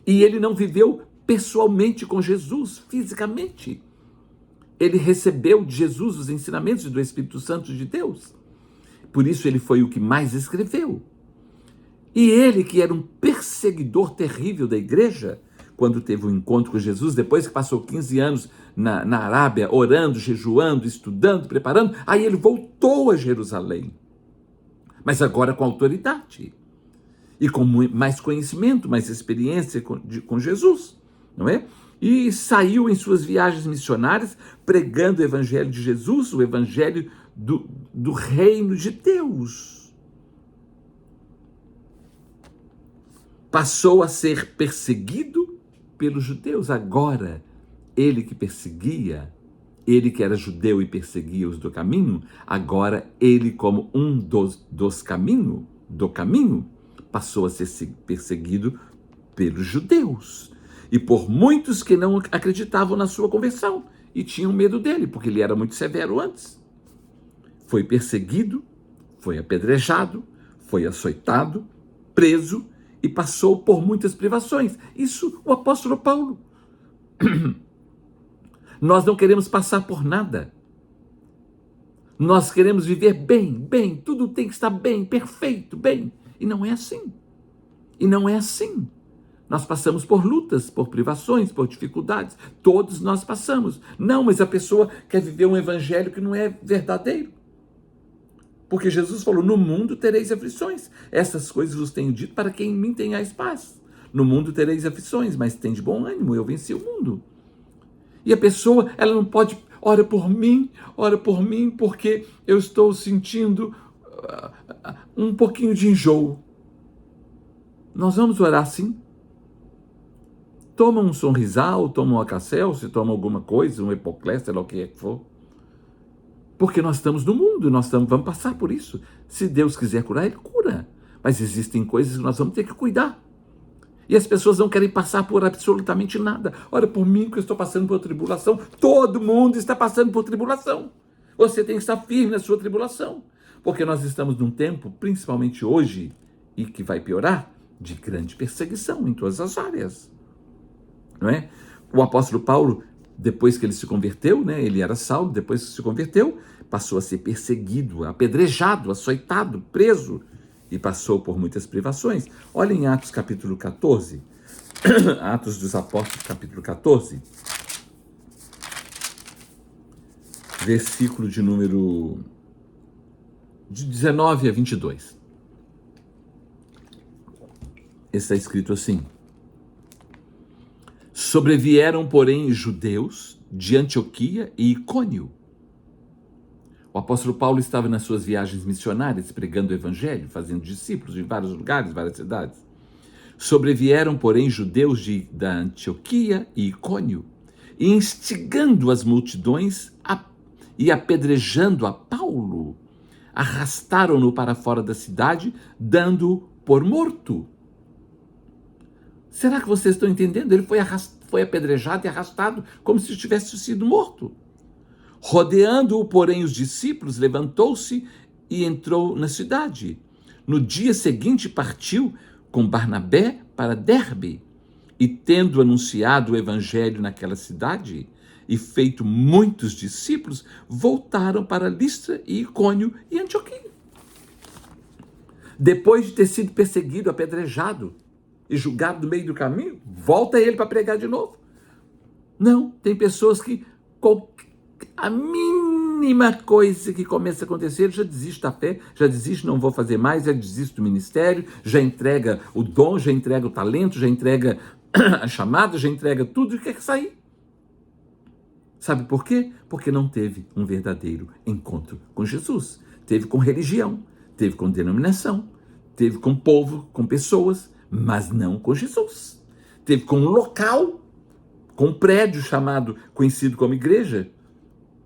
E ele não viveu pessoalmente com Jesus, fisicamente. Ele recebeu de Jesus os ensinamentos do Espírito Santo de Deus. Por isso ele foi o que mais escreveu. E ele, que era um perseguidor terrível da igreja, quando teve um encontro com Jesus, depois que passou 15 anos na Arábia, orando, jejuando, estudando, preparando, aí ele voltou a Jerusalém. Mas agora com autoridade. E com mais conhecimento, mais experiência com Jesus, não é? E saiu em suas viagens missionárias, pregando o evangelho de Jesus, o evangelho do reino de Deus. Passou a ser perseguido pelos judeus. Agora, ele que perseguia, ele que era judeu e perseguia os do caminho, agora ele, como um do caminho, passou a ser perseguido pelos judeus. E por muitos que não acreditavam na sua conversão e tinham medo dele, porque ele era muito severo antes. Foi perseguido, foi apedrejado, foi açoitado, preso, e passou por muitas privações. Isso o apóstolo Paulo. Nós não queremos passar por nada. Nós queremos viver bem, tudo tem que estar bem, perfeito, bem. E não é assim. E não é assim. Nós passamos por lutas, por privações, por dificuldades. Todos nós passamos. Não, mas a pessoa quer viver um evangelho que não é verdadeiro. Porque Jesus falou, no mundo tereis aflições. Essas coisas vos tenho dito para que em mim tenhais paz. No mundo tereis aflições, mas tem de bom ânimo, eu venci o mundo. E a pessoa, ela não pode, ora por mim, porque eu estou sentindo um pouquinho de enjoo. Nós vamos orar assim. Toma um Sonrisal, toma um Acacel, se toma alguma coisa, um Epoclé, sei lá o que é que for. Porque nós estamos no mundo, vamos passar por isso. Se Deus quiser curar, Ele cura. Mas existem coisas que nós vamos ter que cuidar. E as pessoas não querem passar por absolutamente nada. Ora, por mim que eu estou passando por tribulação, todo mundo está passando por tribulação. Você tem que estar firme na sua tribulação. Porque nós estamos num tempo, principalmente hoje, e que vai piorar, de grande perseguição em todas as áreas. Não é? O apóstolo Paulo, depois que ele se converteu, né, ele era Saulo, depois que se converteu, passou a ser perseguido, apedrejado, açoitado, preso, e passou por muitas privações. Olha em Atos capítulo 14, Atos dos Apóstolos capítulo 14, versículo de número de 19 a 22. Está escrito assim: sobrevieram, porém, judeus de Antioquia e Icônio. O apóstolo Paulo estava nas suas viagens missionárias, pregando o evangelho, fazendo discípulos em vários lugares, várias cidades. Sobrevieram, porém, judeus da Antioquia e Icônio, e instigando as multidões e apedrejando a Paulo, arrastaram-no para fora da cidade, dando-o por morto. Será que vocês estão entendendo? Ele foi apedrejado e arrastado como se tivesse sido morto. Rodeando-o, porém, os discípulos, levantou-se e entrou na cidade. No dia seguinte partiu com Barnabé para Derbe, e tendo anunciado o evangelho naquela cidade e feito muitos discípulos, voltaram para Listra e Icônio e Antioquia. Depois de ter sido perseguido, apedrejado e julgado no meio do caminho, volta ele para pregar de novo. Não, tem pessoas que a mínima coisa que começa a acontecer, já desiste da fé, já desiste, não vou fazer mais, já desiste do ministério, já entrega o dom, já entrega o talento, já entrega a chamada, já entrega tudo e quer sair. Sabe por quê? Porque não teve um verdadeiro encontro com Jesus. Teve com religião, teve com denominação, teve com povo, com pessoas, mas não com Jesus. Teve com um local, com um prédio conhecido como igreja,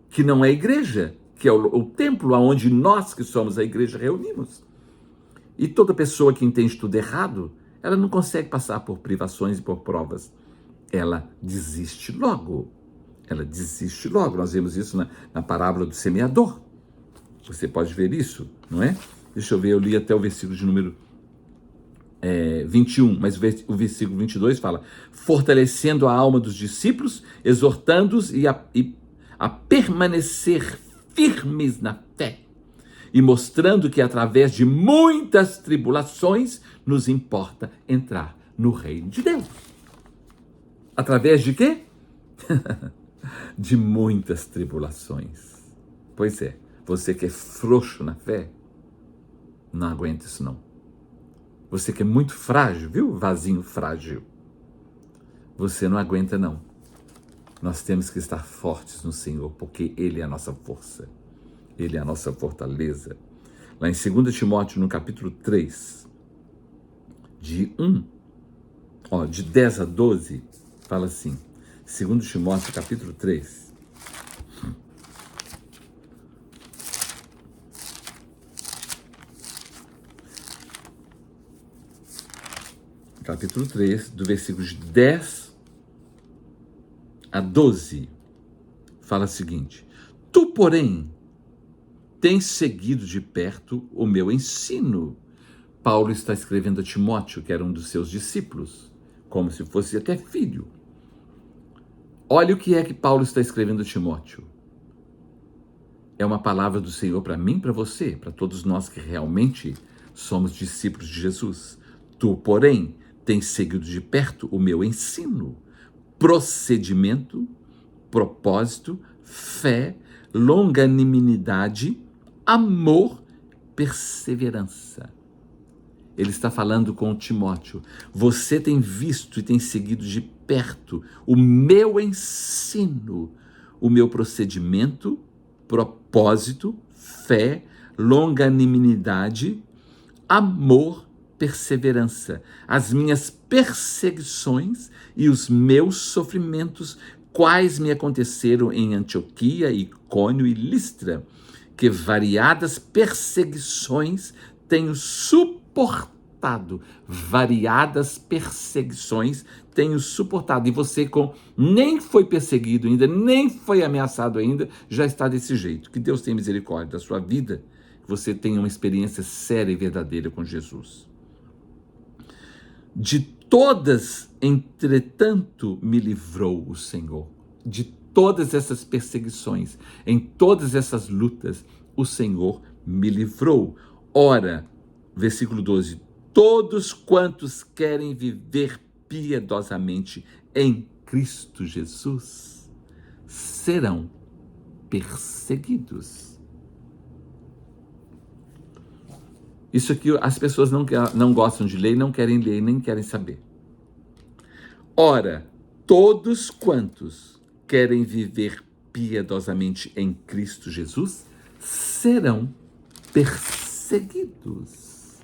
que não é igreja, que é o templo onde nós que somos a igreja reunimos. E toda pessoa que entende tudo errado, ela não consegue passar por privações e por provas. Ela desiste logo. Ela desiste logo. Nós vemos isso na parábola do semeador. Você pode ver isso, não é? Deixa eu ver, eu li até o versículo de número 21, mas o versículo 22 fala: fortalecendo a alma dos discípulos, exortando-os a permanecer firmes na fé e mostrando que através de muitas tribulações nos importa entrar no reino de Deus. Através de quê? De muitas tribulações. Pois é, você que é frouxo na fé, não aguenta isso não. Você que é muito frágil, viu? Vasinho frágil. Você não aguenta não. Nós temos que estar fortes no Senhor, porque Ele é a nossa força. Ele é a nossa fortaleza. Lá em 2 Timóteo, no capítulo 3, de 10 a 12, fala assim, 2 Timóteo, capítulo 3, capítulo 3, do versículos 10 a 12, fala o seguinte: tu, porém, tens seguido de perto o meu ensino. Paulo está escrevendo a Timóteo, que era um dos seus discípulos, como se fosse até filho. Olha o que é que Paulo está escrevendo a Timóteo. É uma palavra do Senhor para mim, para você, para todos nós que realmente somos discípulos de Jesus. Tu, porém, tens seguido de perto o meu ensino, procedimento, propósito, fé, longanimidade, amor, perseverança. Ele está falando com Timóteo. Você tem visto e tem seguido de perto o meu ensino, o meu procedimento, propósito, fé, longanimidade, amor, perseverança, as minhas perseguições e os meus sofrimentos, quais me aconteceram em Antioquia, Icônio e Listra, que variadas perseguições tenho suportado, variadas perseguições tenho suportado, e você nem foi perseguido ainda, nem foi ameaçado ainda, já está desse jeito. Que Deus tenha misericórdia da sua vida, que você tenha uma experiência séria e verdadeira com Jesus. De todas, entretanto, me livrou o Senhor. De todas essas perseguições, em todas essas lutas, o Senhor me livrou. Ora, versículo 12, todos quantos querem viver piedosamente em Cristo Jesus serão perseguidos. Isso aqui as pessoas não gostam de ler, não querem ler, nem querem saber. Ora, todos quantos querem viver piedosamente em Cristo Jesus serão perseguidos.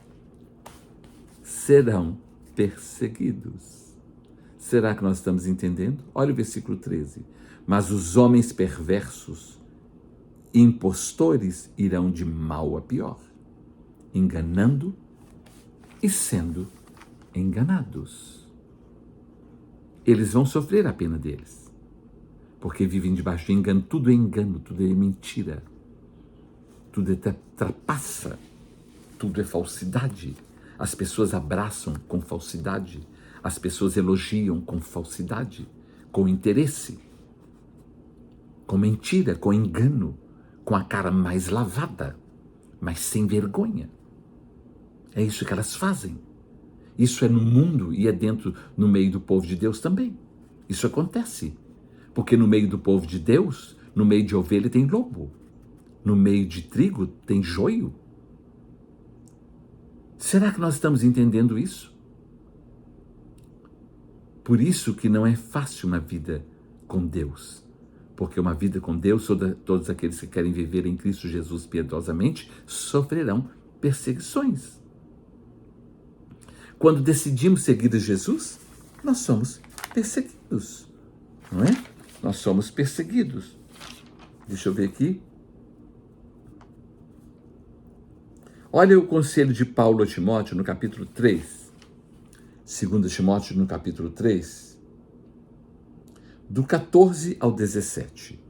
Serão perseguidos. Será que nós estamos entendendo? Olha o versículo 13. Mas os homens perversos, impostores, irão de mal a pior, enganando e sendo enganados. Eles vão sofrer a pena deles, porque vivem debaixo de engano. Tudo é engano, tudo é mentira, tudo é trapaça, tudo é falsidade. As pessoas abraçam com falsidade, as pessoas elogiam com falsidade, com interesse, com mentira, com engano, com a cara mais lavada, mas sem vergonha. É isso que elas fazem. Isso é no mundo e é no meio do povo de Deus também. Isso acontece. Porque no meio do povo de Deus, no meio de ovelha tem lobo. No meio de trigo tem joio. Será que nós estamos entendendo isso? Por isso que não é fácil uma vida com Deus. Porque uma vida com Deus, todos aqueles que querem viver em Cristo Jesus piedosamente, sofrerão perseguições. Quando decidimos seguir a Jesus, nós somos perseguidos, não é? Nós somos perseguidos. Deixa eu ver aqui. Olha o conselho de Paulo a Timóteo no capítulo 3. 2 Timóteo no capítulo 3, do 14 ao 17.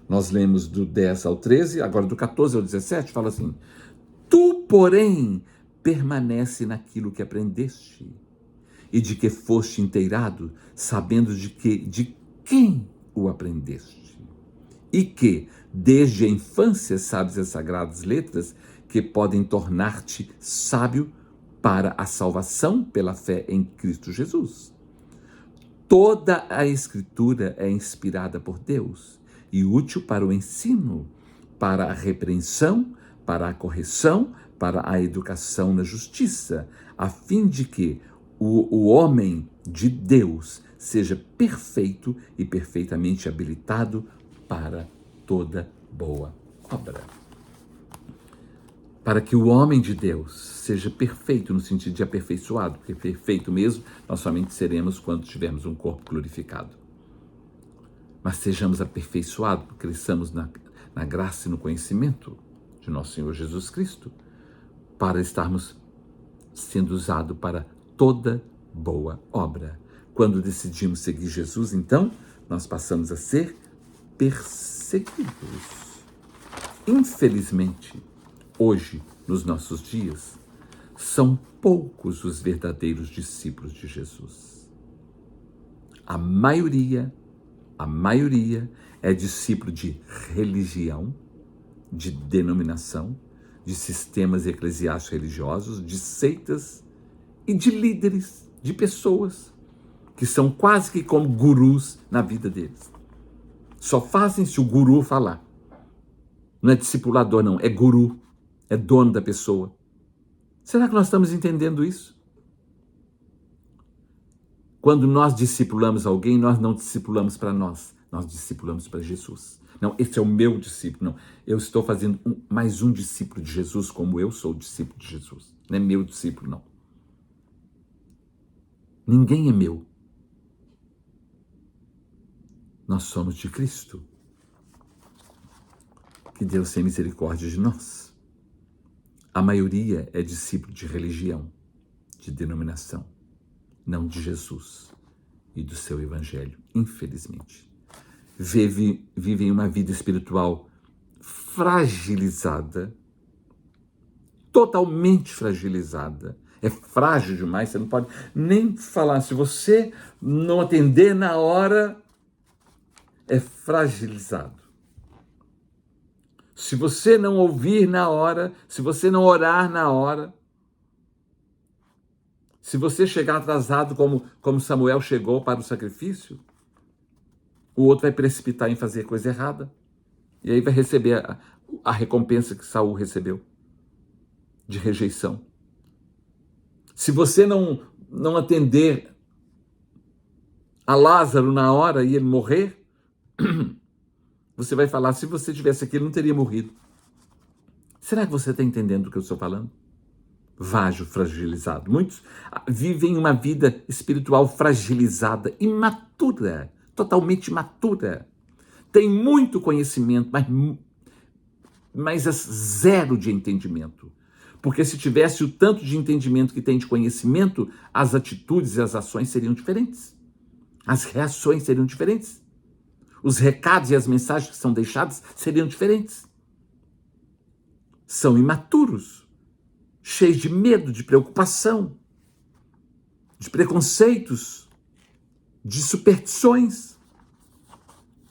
Nós lemos do 10 ao 13, agora do 14 ao 17, fala assim: tu, porém, permanece naquilo que aprendeste e de que foste inteirado, sabendo de quem o aprendeste, e que, desde a infância, sabes as sagradas letras que podem tornar-te sábio para a salvação pela fé em Cristo Jesus. Toda a Escritura é inspirada por Deus e útil para o ensino, para a repreensão, para a correção, para a educação na justiça, a fim de que o homem de Deus seja perfeito e perfeitamente habilitado para toda boa obra. Para que o homem de Deus seja perfeito, no sentido de aperfeiçoado, porque perfeito mesmo nós somente seremos quando tivermos um corpo glorificado. Mas sejamos aperfeiçoados, cresçamos na graça e no conhecimento de nosso Senhor Jesus Cristo, para estarmos sendo usados para toda boa obra. Quando decidimos seguir Jesus, então, nós passamos a ser perseguidos. Infelizmente, hoje, nos nossos dias, são poucos os verdadeiros discípulos de Jesus. A maioria é discípulo de religião, de denominação, de sistemas eclesiásticos religiosos, de seitas e de líderes, de pessoas que são quase que como gurus na vida deles. Só fazem se o guru falar. Não é discipulador, não, é guru, é dono da pessoa. Será que nós estamos entendendo isso? Quando nós discipulamos alguém, nós não discipulamos para nós discipulamos para Jesus. Não, esse é o meu discípulo, não. Eu estou fazendo mais um discípulo de Jesus, como eu sou discípulo de Jesus. Não é meu discípulo, não. Ninguém é meu. Nós somos de Cristo. Que Deus tenha misericórdia de nós. A maioria é discípulo de religião, de denominação, não de Jesus e do seu evangelho, infelizmente. Vivem uma vida espiritual fragilizada, totalmente fragilizada. É frágil demais, você não pode nem falar. Se você não atender na hora, é fragilizado. Se você não ouvir na hora, se você não orar na hora, se você chegar atrasado como Samuel chegou para o sacrifício, o outro vai precipitar em fazer coisa errada. E aí vai receber a recompensa que Saul recebeu, de rejeição. Se você não atender a Lázaro na hora e ele morrer, você vai falar, se você tivesse aqui, ele não teria morrido. Será que você está entendendo o que eu estou falando? Vago, fragilizado. Muitos vivem uma vida espiritual fragilizada, imatura, totalmente imatura. Tem muito conhecimento, mas é zero de entendimento. Porque se tivesse o tanto de entendimento que tem de conhecimento, as atitudes e as ações seriam diferentes. As reações seriam diferentes. Os recados e as mensagens que são deixadas seriam diferentes. São imaturos, cheios de medo, de preocupação, de preconceitos, de superstições,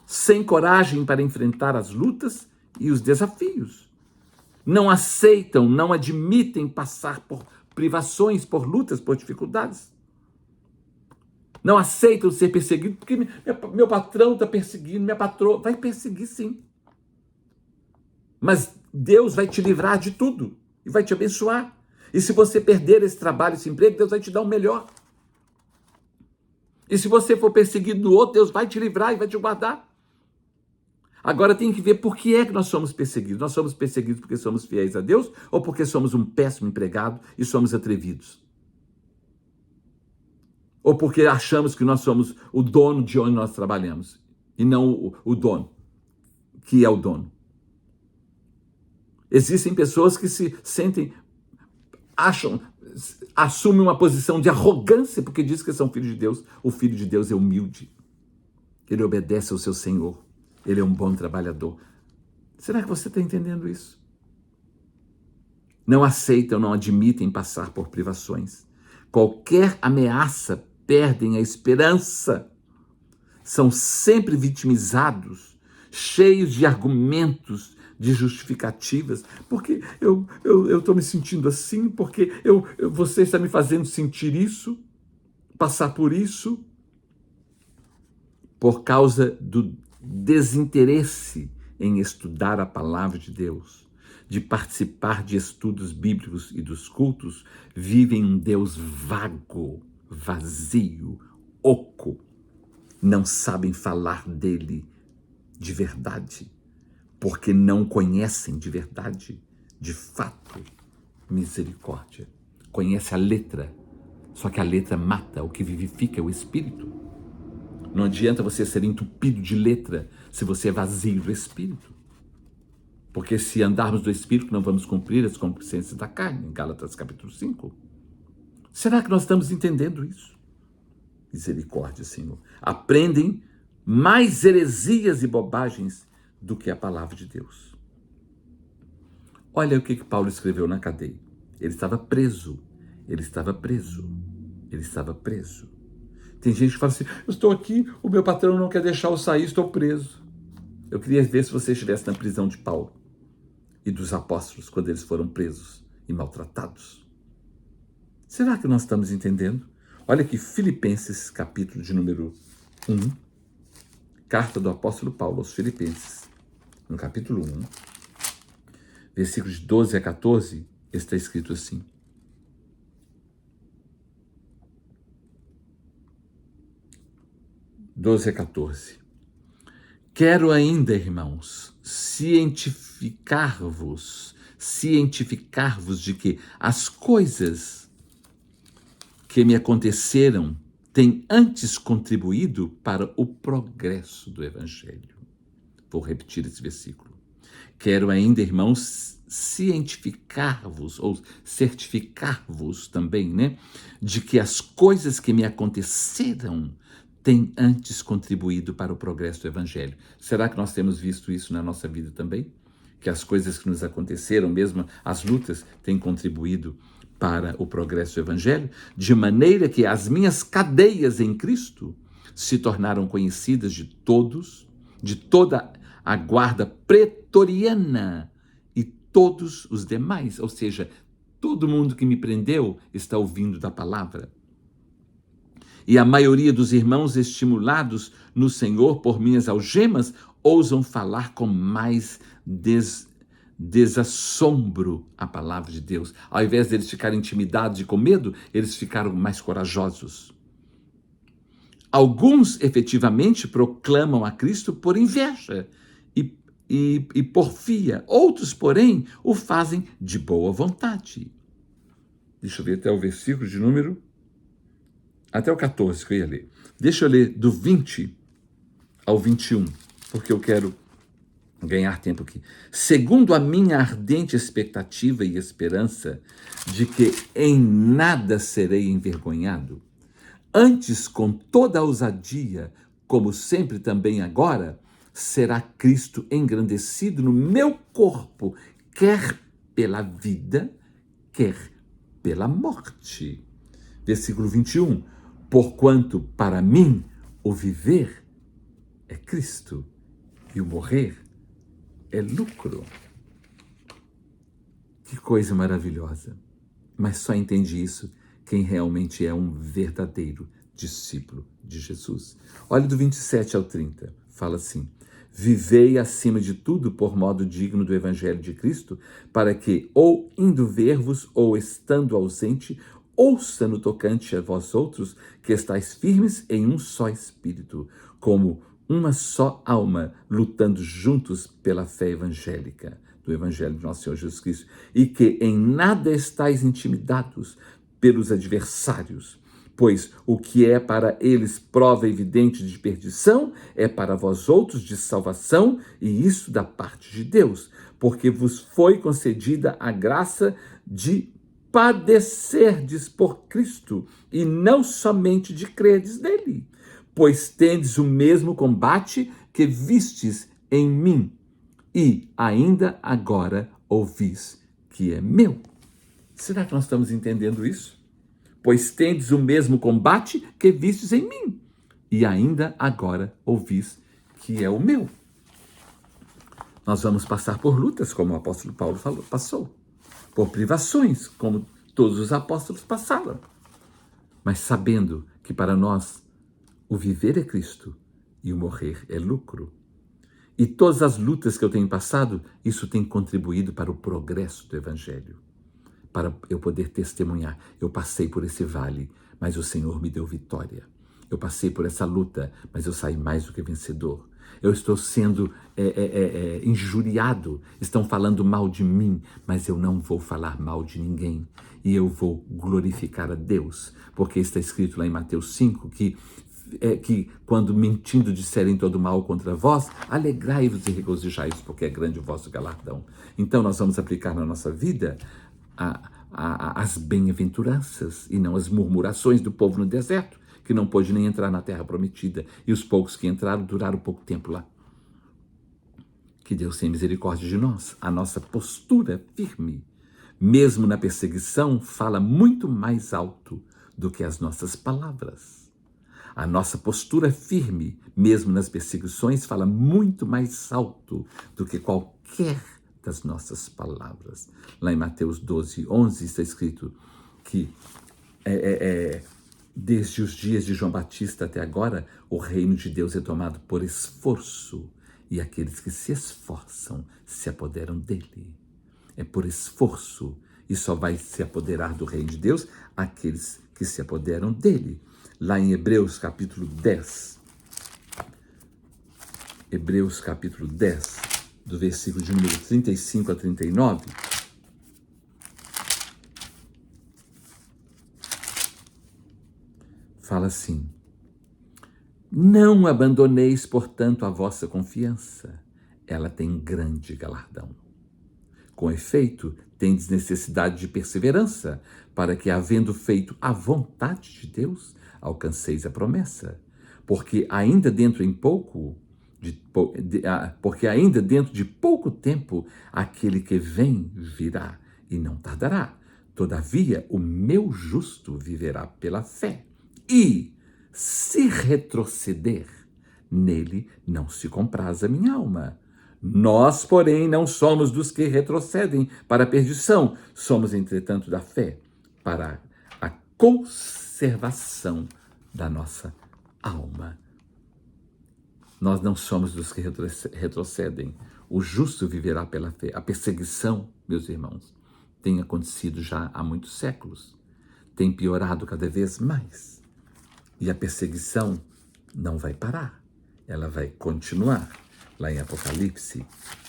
sem coragem para enfrentar as lutas e os desafios. Não aceitam, não admitem passar por privações, por lutas, por dificuldades. Não aceitam ser perseguidos porque meu patrão está perseguindo, minha patroa vai perseguir sim. Mas Deus vai te livrar de tudo e vai te abençoar. E se você perder esse trabalho, esse emprego, Deus vai te dar o melhor. E se você for perseguido do outro, Deus vai te livrar e vai te guardar. Agora tem que ver por que é que nós somos perseguidos. Nós somos perseguidos porque somos fiéis a Deus ou porque somos um péssimo empregado e somos atrevidos? Ou porque achamos que nós somos o dono de onde nós trabalhamos e não o dono, que é o dono. Existem pessoas que se sentem, assumem uma posição de arrogância porque dizem que são filhos de Deus. O filho de Deus é humilde. Ele obedece ao seu Senhor. Ele é um bom trabalhador. Será que você está entendendo isso? não aceitam, não admitem passar por privações. Qualquer ameaça, perdem a esperança. São sempre vitimizados, cheios de argumentos, de justificativas. Porque eu estou me sentindo assim, porque você está me fazendo sentir isso, passar por isso, por causa do desinteresse em estudar a palavra de Deus, de participar de estudos bíblicos e dos cultos, vivem um Deus vago, vazio, oco. Não sabem falar dele de verdade, porque não conhecem de verdade, de fato, misericórdia. Conhece a letra, só que a letra mata, o que vivifica é o espírito. Não adianta você ser entupido de letra se você é vazio do espírito. Porque se andarmos do espírito, não vamos cumprir as concupiscências da carne, em Gálatas capítulo 5. Será que nós estamos entendendo isso? Misericórdia, Senhor. Aprendem mais heresias e bobagens do que a palavra de Deus. Olha o que Paulo escreveu na cadeia. Ele estava preso. Ele estava preso. Ele estava preso. Tem gente que fala assim, eu estou aqui, o meu patrão não quer deixar eu sair, estou preso. Eu queria ver se você estivesse na prisão de Paulo e dos apóstolos, quando eles foram presos e maltratados. Será que nós estamos entendendo? Olha aqui, Filipenses, capítulo de número 1, carta do apóstolo Paulo aos Filipenses, no capítulo 1, versículos de 12 a 14, está escrito assim. (12 a 14). Quero ainda, irmãos, cientificar-vos de que as coisas que me aconteceram têm antes contribuído para o progresso do Evangelho. Vou repetir esse versículo. Quero ainda, irmãos, cientificar-vos, ou certificar-vos também, né? De que as coisas que me aconteceram têm antes contribuído para o progresso do Evangelho. Será que nós temos visto isso na nossa vida também? Que as coisas que nos aconteceram, mesmo as lutas, têm contribuído para o progresso do Evangelho? De maneira que as minhas cadeias em Cristo se tornaram conhecidas de todos, de toda a guarda pretoriana e todos os demais. Ou seja, todo mundo que me prendeu está ouvindo da palavra. E a maioria dos irmãos, estimulados no Senhor por minhas algemas, ousam falar com mais desassombro a palavra de Deus. Ao invés deles ficarem intimidados e com medo, eles ficaram mais corajosos. Alguns, efetivamente, proclamam a Cristo por inveja e porfia. Outros, porém, o fazem de boa vontade. Deixa eu ver até o versículo de número... Até o 14 que eu ia ler. Deixa eu ler do 20 ao 21, porque eu quero ganhar tempo aqui. Segundo a minha ardente expectativa e esperança de que em nada serei envergonhado, antes com toda a ousadia, como sempre também agora, será Cristo engrandecido no meu corpo, quer pela vida, quer pela morte. Versículo 21. Porquanto para mim o viver é Cristo e o morrer é lucro. Que coisa maravilhosa! Mas só entende isso quem realmente é um verdadeiro discípulo de Jesus. Olha do 27 ao 30, fala assim: vivei acima de tudo por modo digno do Evangelho de Cristo, para que, ou indo ver-vos, ou estando ausente, ouça no tocante a vós outros que estáis firmes em um só espírito, como uma só alma, lutando juntos pela fé evangélica, do Evangelho de nosso Senhor Jesus Cristo, e que em nada estáis intimidados pelos adversários, pois o que é para eles prova evidente de perdição, é para vós outros de salvação, e isso da parte de Deus, porque vos foi concedida a graça de padecerdes por Cristo, e não somente de crerdes nele, pois tendes o mesmo combate que vistes em mim, e ainda agora ouvis que é meu. Será que nós estamos entendendo isso? Pois tendes o mesmo combate que vistes em mim, e ainda agora ouvis que é o meu. Nós vamos passar por lutas, como o apóstolo Paulo passou, por privações, como todos os apóstolos passaram, mas sabendo que para nós o viver é Cristo e o morrer é lucro. E todas as lutas que eu tenho passado, isso tem contribuído para o progresso do Evangelho, para eu poder testemunhar. Eu passei por esse vale, mas o Senhor me deu vitória. Eu passei por essa luta, mas eu saí mais do que vencedor. Eu estou sendo injuriado, estão falando mal de mim, mas eu não vou falar mal de ninguém. E eu vou glorificar a Deus, porque está escrito lá em Mateus 5 que quando mentindo disserem todo mal contra vós, alegrai-vos e regozijai-vos, porque é grande o vosso galardão. Então nós vamos aplicar na nossa vida as bem-aventuranças e não as murmurações do povo no deserto, que não pôde nem entrar na terra prometida, e os poucos que entraram duraram pouco tempo lá. Que Deus tenha misericórdia de nós. A nossa postura firme, mesmo na perseguição, fala muito mais alto do que as nossas palavras. A nossa postura firme, mesmo nas perseguições, fala muito mais alto do que qualquer das nossas palavras. Lá em Mateus 12, 11 está escrito que desde os dias de João Batista até agora, o reino de Deus é tomado por esforço, e aqueles que se esforçam se apoderam dele. É por esforço, e só vai se apoderar do reino de Deus aqueles que se apoderam dele. Lá em Hebreus capítulo 10, Hebreus capítulo 10, do versículo de número 35 a 39, fala assim: não abandoneis, portanto, a vossa confiança, ela tem grande galardão. Com efeito, tendes necessidade de perseverança, para que, havendo feito a vontade de Deus, alcanceis a promessa. Porque ainda dentro de pouco tempo, aquele que vem virá e não tardará. Todavia, o meu justo viverá pela fé. E, se retroceder, nele não se compraz a minha alma. Nós, porém, não somos dos que retrocedem para a perdição, somos, entretanto, da fé para a conservação da nossa alma. Nós não somos dos que retrocedem. O justo viverá pela fé. A perseguição, meus irmãos, tem acontecido já há muitos séculos. Tem piorado cada vez mais. E a perseguição não vai parar. Ela vai continuar. Lá em Apocalipse,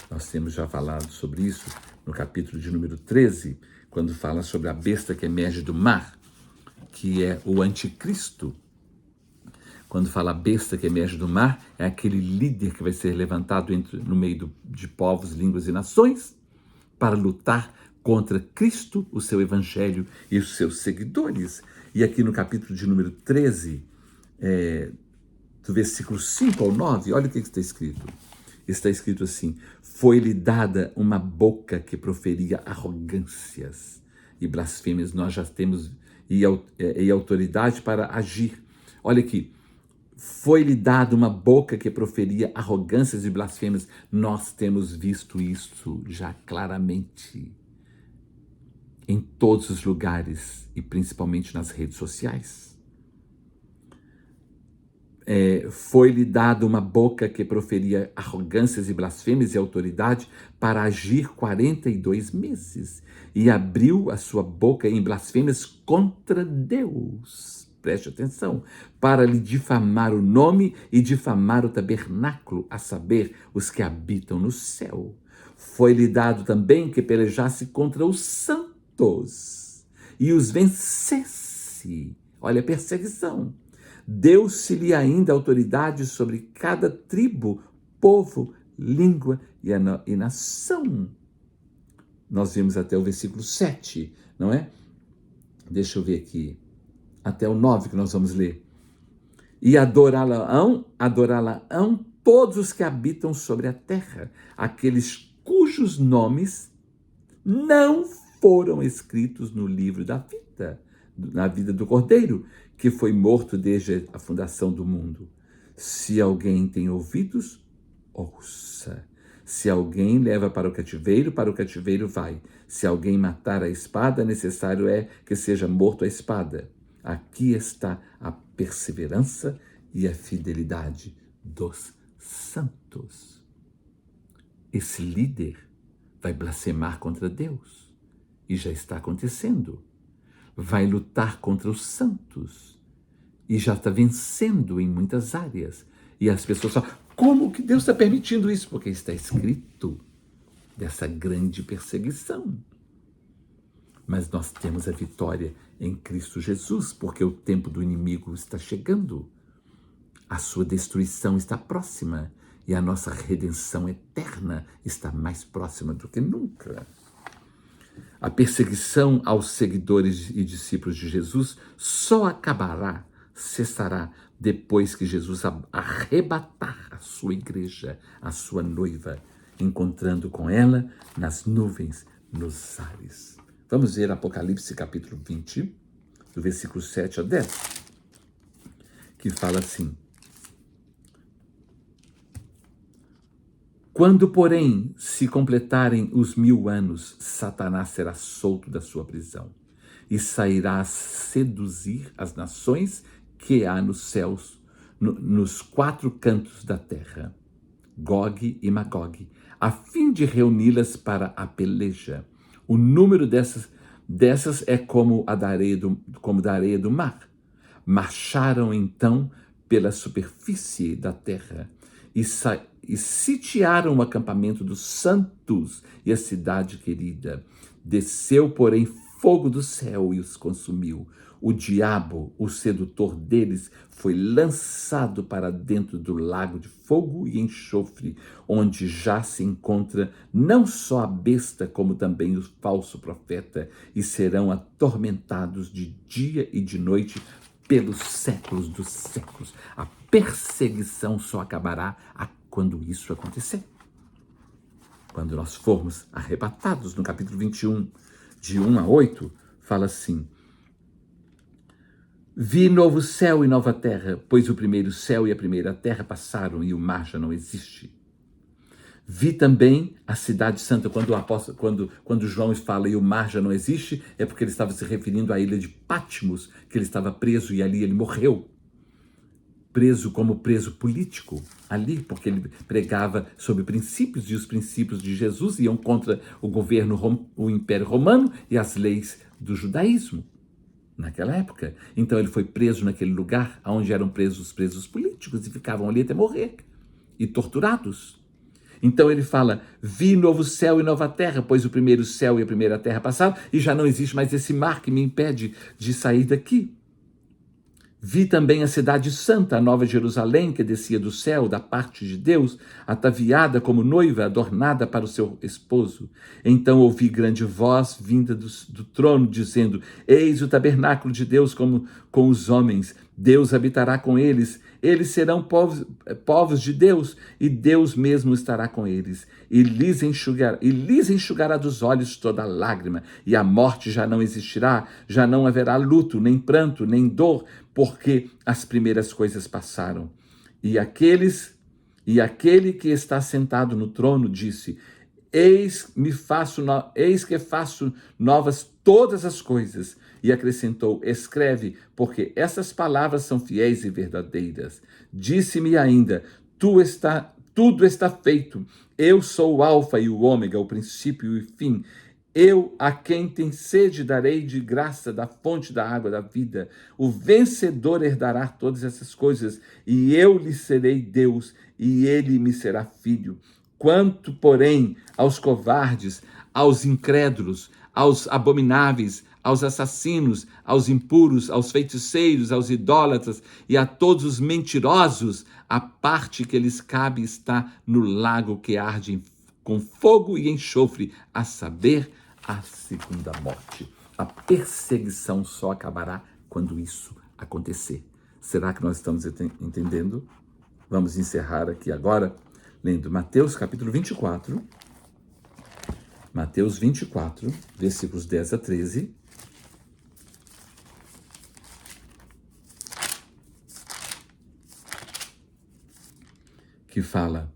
nós temos já falado sobre isso no capítulo de número 13, quando fala sobre a besta que emerge do mar, que é o anticristo. Quando fala besta que emerge do mar, é aquele líder que vai ser levantado no meio de povos, línguas e nações para lutar contra Cristo, o seu evangelho e os seus seguidores. E aqui no capítulo de número 13, do versículo 5 ao 9, olha o que está escrito. Está escrito assim: foi-lhe dada uma boca que proferia arrogâncias e blasfêmias. Nós já temos e autoridade para agir. Olha aqui. Foi-lhe dada uma boca que proferia arrogâncias e blasfêmias. Nós temos visto isso já claramente em todos os lugares e principalmente nas redes sociais. Foi-lhe dada uma boca que proferia arrogâncias e blasfêmias e autoridade para agir 42 meses. E abriu a sua boca em blasfêmias contra Deus. Preste atenção. Para lhe difamar o nome e difamar o tabernáculo, a saber, os que habitam no céu. Foi-lhe dado também que pelejasse contra os santos e os vencesse. Olha a perseguição. Deu-se-lhe ainda autoridade sobre cada tribo, povo, língua e nação. Nós vimos até o versículo 7, não é? Deixa eu ver aqui. Até o 9 que nós vamos ler. E adorá-la-ão todos os que habitam sobre a terra, aqueles cujos nomes não foram escritos no livro da vida, na vida do Cordeiro, que foi morto desde a fundação do mundo. Se alguém tem ouvidos, ouça. Se alguém leva para o cativeiro vai. Se alguém matar a espada, necessário é que seja morto a espada. Aqui está a perseverança e a fidelidade dos santos. Esse líder vai blasfemar contra Deus, e já está acontecendo. Vai lutar contra os santos, e já está vencendo em muitas áreas. E as pessoas falam, como que Deus está permitindo isso? Porque está escrito dessa grande perseguição. Mas nós temos a vitória em Cristo Jesus, porque o tempo do inimigo está chegando. A sua destruição está próxima e a nossa redenção eterna está mais próxima do que nunca. A perseguição aos seguidores e discípulos de Jesus só acabará, cessará, depois que Jesus arrebatar a sua igreja, a sua noiva, encontrando com ela nas nuvens, nos ares. Vamos ver Apocalipse capítulo 20, do versículo 7 a 10, que fala assim: quando, porém, se completarem os 1000 anos, Satanás será solto da sua prisão e sairá a seduzir as nações que há nos céus, nos 4 cantos da terra, Gog e Magog, a fim de reuni-las para a peleja. O número dessas é como da areia do mar. Marcharam então pela superfície da terra e sitiaram o acampamento dos santos e a cidade querida. Desceu, porém, fogo do céu e os consumiu. O diabo, o sedutor deles, foi lançado para dentro do lago de fogo e enxofre, onde já se encontra não só a besta, como também o falso profeta, e serão atormentados de dia e de noite pelos séculos dos séculos. A perseguição só acabará quando isso acontecer. Quando nós formos arrebatados, no capítulo 21, de 1 a 8, fala assim: vi novo céu e nova terra, pois o primeiro céu e a primeira terra passaram e o mar já não existe. Vi também a cidade santa. Quando João fala e o mar já não existe, é porque ele estava se referindo à ilha de Patmos, que ele estava preso e ali ele morreu. Preso como preso político ali, porque ele pregava sobre princípios, e os princípios de Jesus iam contra o governo, o Império Romano e as leis do judaísmo naquela época. Então ele foi preso naquele lugar onde eram presos políticos e ficavam ali até morrer e torturados. Então ele fala: vi novo céu e nova terra, pois o primeiro céu e a primeira terra passaram e já não existe mais esse mar que me impede de sair daqui. Vi também a cidade santa, a nova Jerusalém, que descia do céu, da parte de Deus, ataviada como noiva, adornada para o seu esposo. Então ouvi grande voz vinda do trono, dizendo: eis o tabernáculo de Deus com os homens. Deus habitará com eles. Eles serão povos de Deus, e Deus mesmo estará com eles. E lhes enxugará dos olhos toda lágrima, e a morte já não existirá, já não haverá luto, nem pranto, nem dor, porque as primeiras coisas passaram. E aquele que está sentado no trono disse: eis que faço novas todas as coisas. E acrescentou: escreve, porque essas palavras são fiéis e verdadeiras. Disse-me ainda: tudo está feito. Eu sou o alfa e o ômega, o princípio e o fim. Eu, a quem tem sede, darei de graça da fonte da água da vida. O vencedor herdará todas essas coisas, e eu lhe serei Deus, e ele me será filho. Quanto, porém, aos covardes, aos incrédulos, aos abomináveis, aos assassinos, aos impuros, aos feiticeiros, aos idólatras e a todos os mentirosos, a parte que lhes cabe está no lago que arde com fogo e enxofre, a saber, a segunda morte. A perseguição só acabará quando isso acontecer. Será que nós estamos entendendo? Vamos encerrar aqui agora, lendo Mateus capítulo 24, Mateus 24, versículos 10 a 13. Que fala: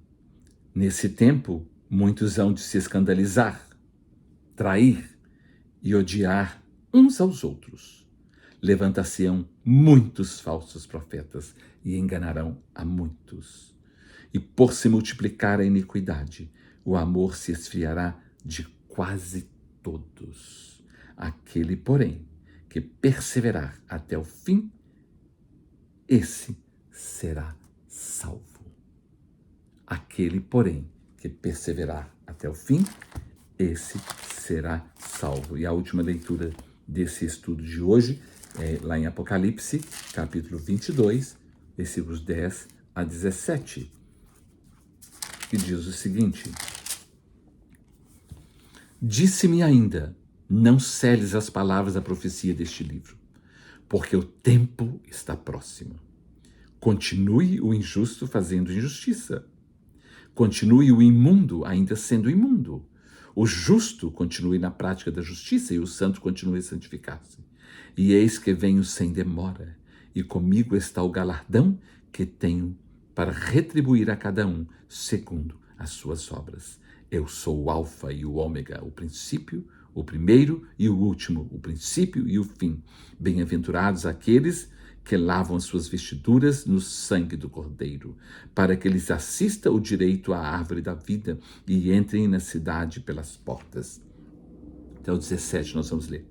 nesse tempo, muitos hão de se escandalizar, trair e odiar uns aos outros. Levantar-se-ão muitos falsos profetas e enganarão a muitos. E por se multiplicar a iniquidade, o amor se esfriará de quase todos. Aquele, porém, que perseverar até o fim, esse será salvo. Aquele, porém, que perseverar até o fim, esse será salvo. E a última leitura desse estudo de hoje é lá em Apocalipse, capítulo 22, versículos 10 a 17, que diz o seguinte: disse-me ainda, não seles as palavras da profecia deste livro, porque o tempo está próximo. Continue o injusto fazendo injustiça. Continue o imundo ainda sendo imundo. O justo continue na prática da justiça e o santo continue a santificar-se. E eis que venho sem demora, e comigo está o galardão que tenho para retribuir a cada um segundo as suas obras. Eu sou o alfa e o ômega, o princípio, o primeiro e o último, o princípio e o fim. Bem-aventurados aqueles que lavam as suas vestiduras no sangue do Cordeiro, para que lhes assista o direito à árvore da vida e entrem na cidade pelas portas. Até o 17 nós vamos ler.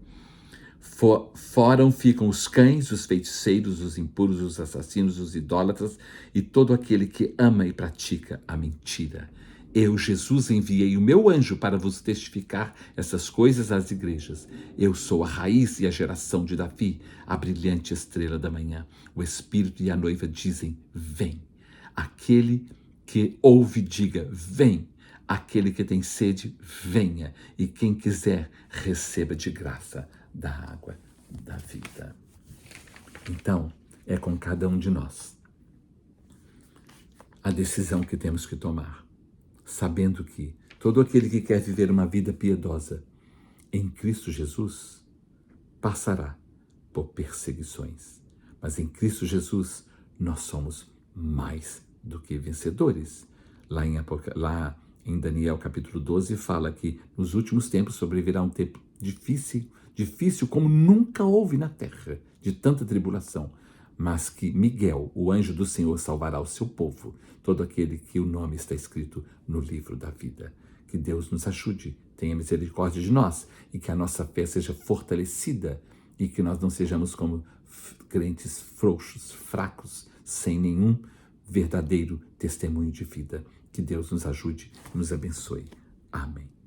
Fora ficam os cães, os feiticeiros, os impuros, os assassinos, os idólatras e todo aquele que ama e pratica a mentira. Eu, Jesus, enviei o meu anjo para vos testificar essas coisas às igrejas. Eu sou a raiz e a geração de Davi, a brilhante estrela da manhã. O Espírito e a noiva dizem, vem. Aquele que ouve, diga, vem. Aquele que tem sede, venha. E quem quiser, receba de graça da água da vida. Então, é com cada um de nós a decisão que temos que tomar, sabendo que todo aquele que quer viver uma vida piedosa em Cristo Jesus passará por perseguições, mas em Cristo Jesus nós somos mais do que vencedores. Lá em Daniel capítulo 12 fala que nos últimos tempos sobrevirá um tempo difícil como nunca houve na terra, de tanta tribulação, mas que Miguel, o anjo do Senhor, salvará o seu povo, todo aquele que o nome está escrito no livro da vida. Que Deus nos ajude, tenha misericórdia de nós e que a nossa fé seja fortalecida e que nós não sejamos como crentes frouxos, fracos, sem nenhum verdadeiro testemunho de vida. Que Deus nos ajude e nos abençoe. Amém.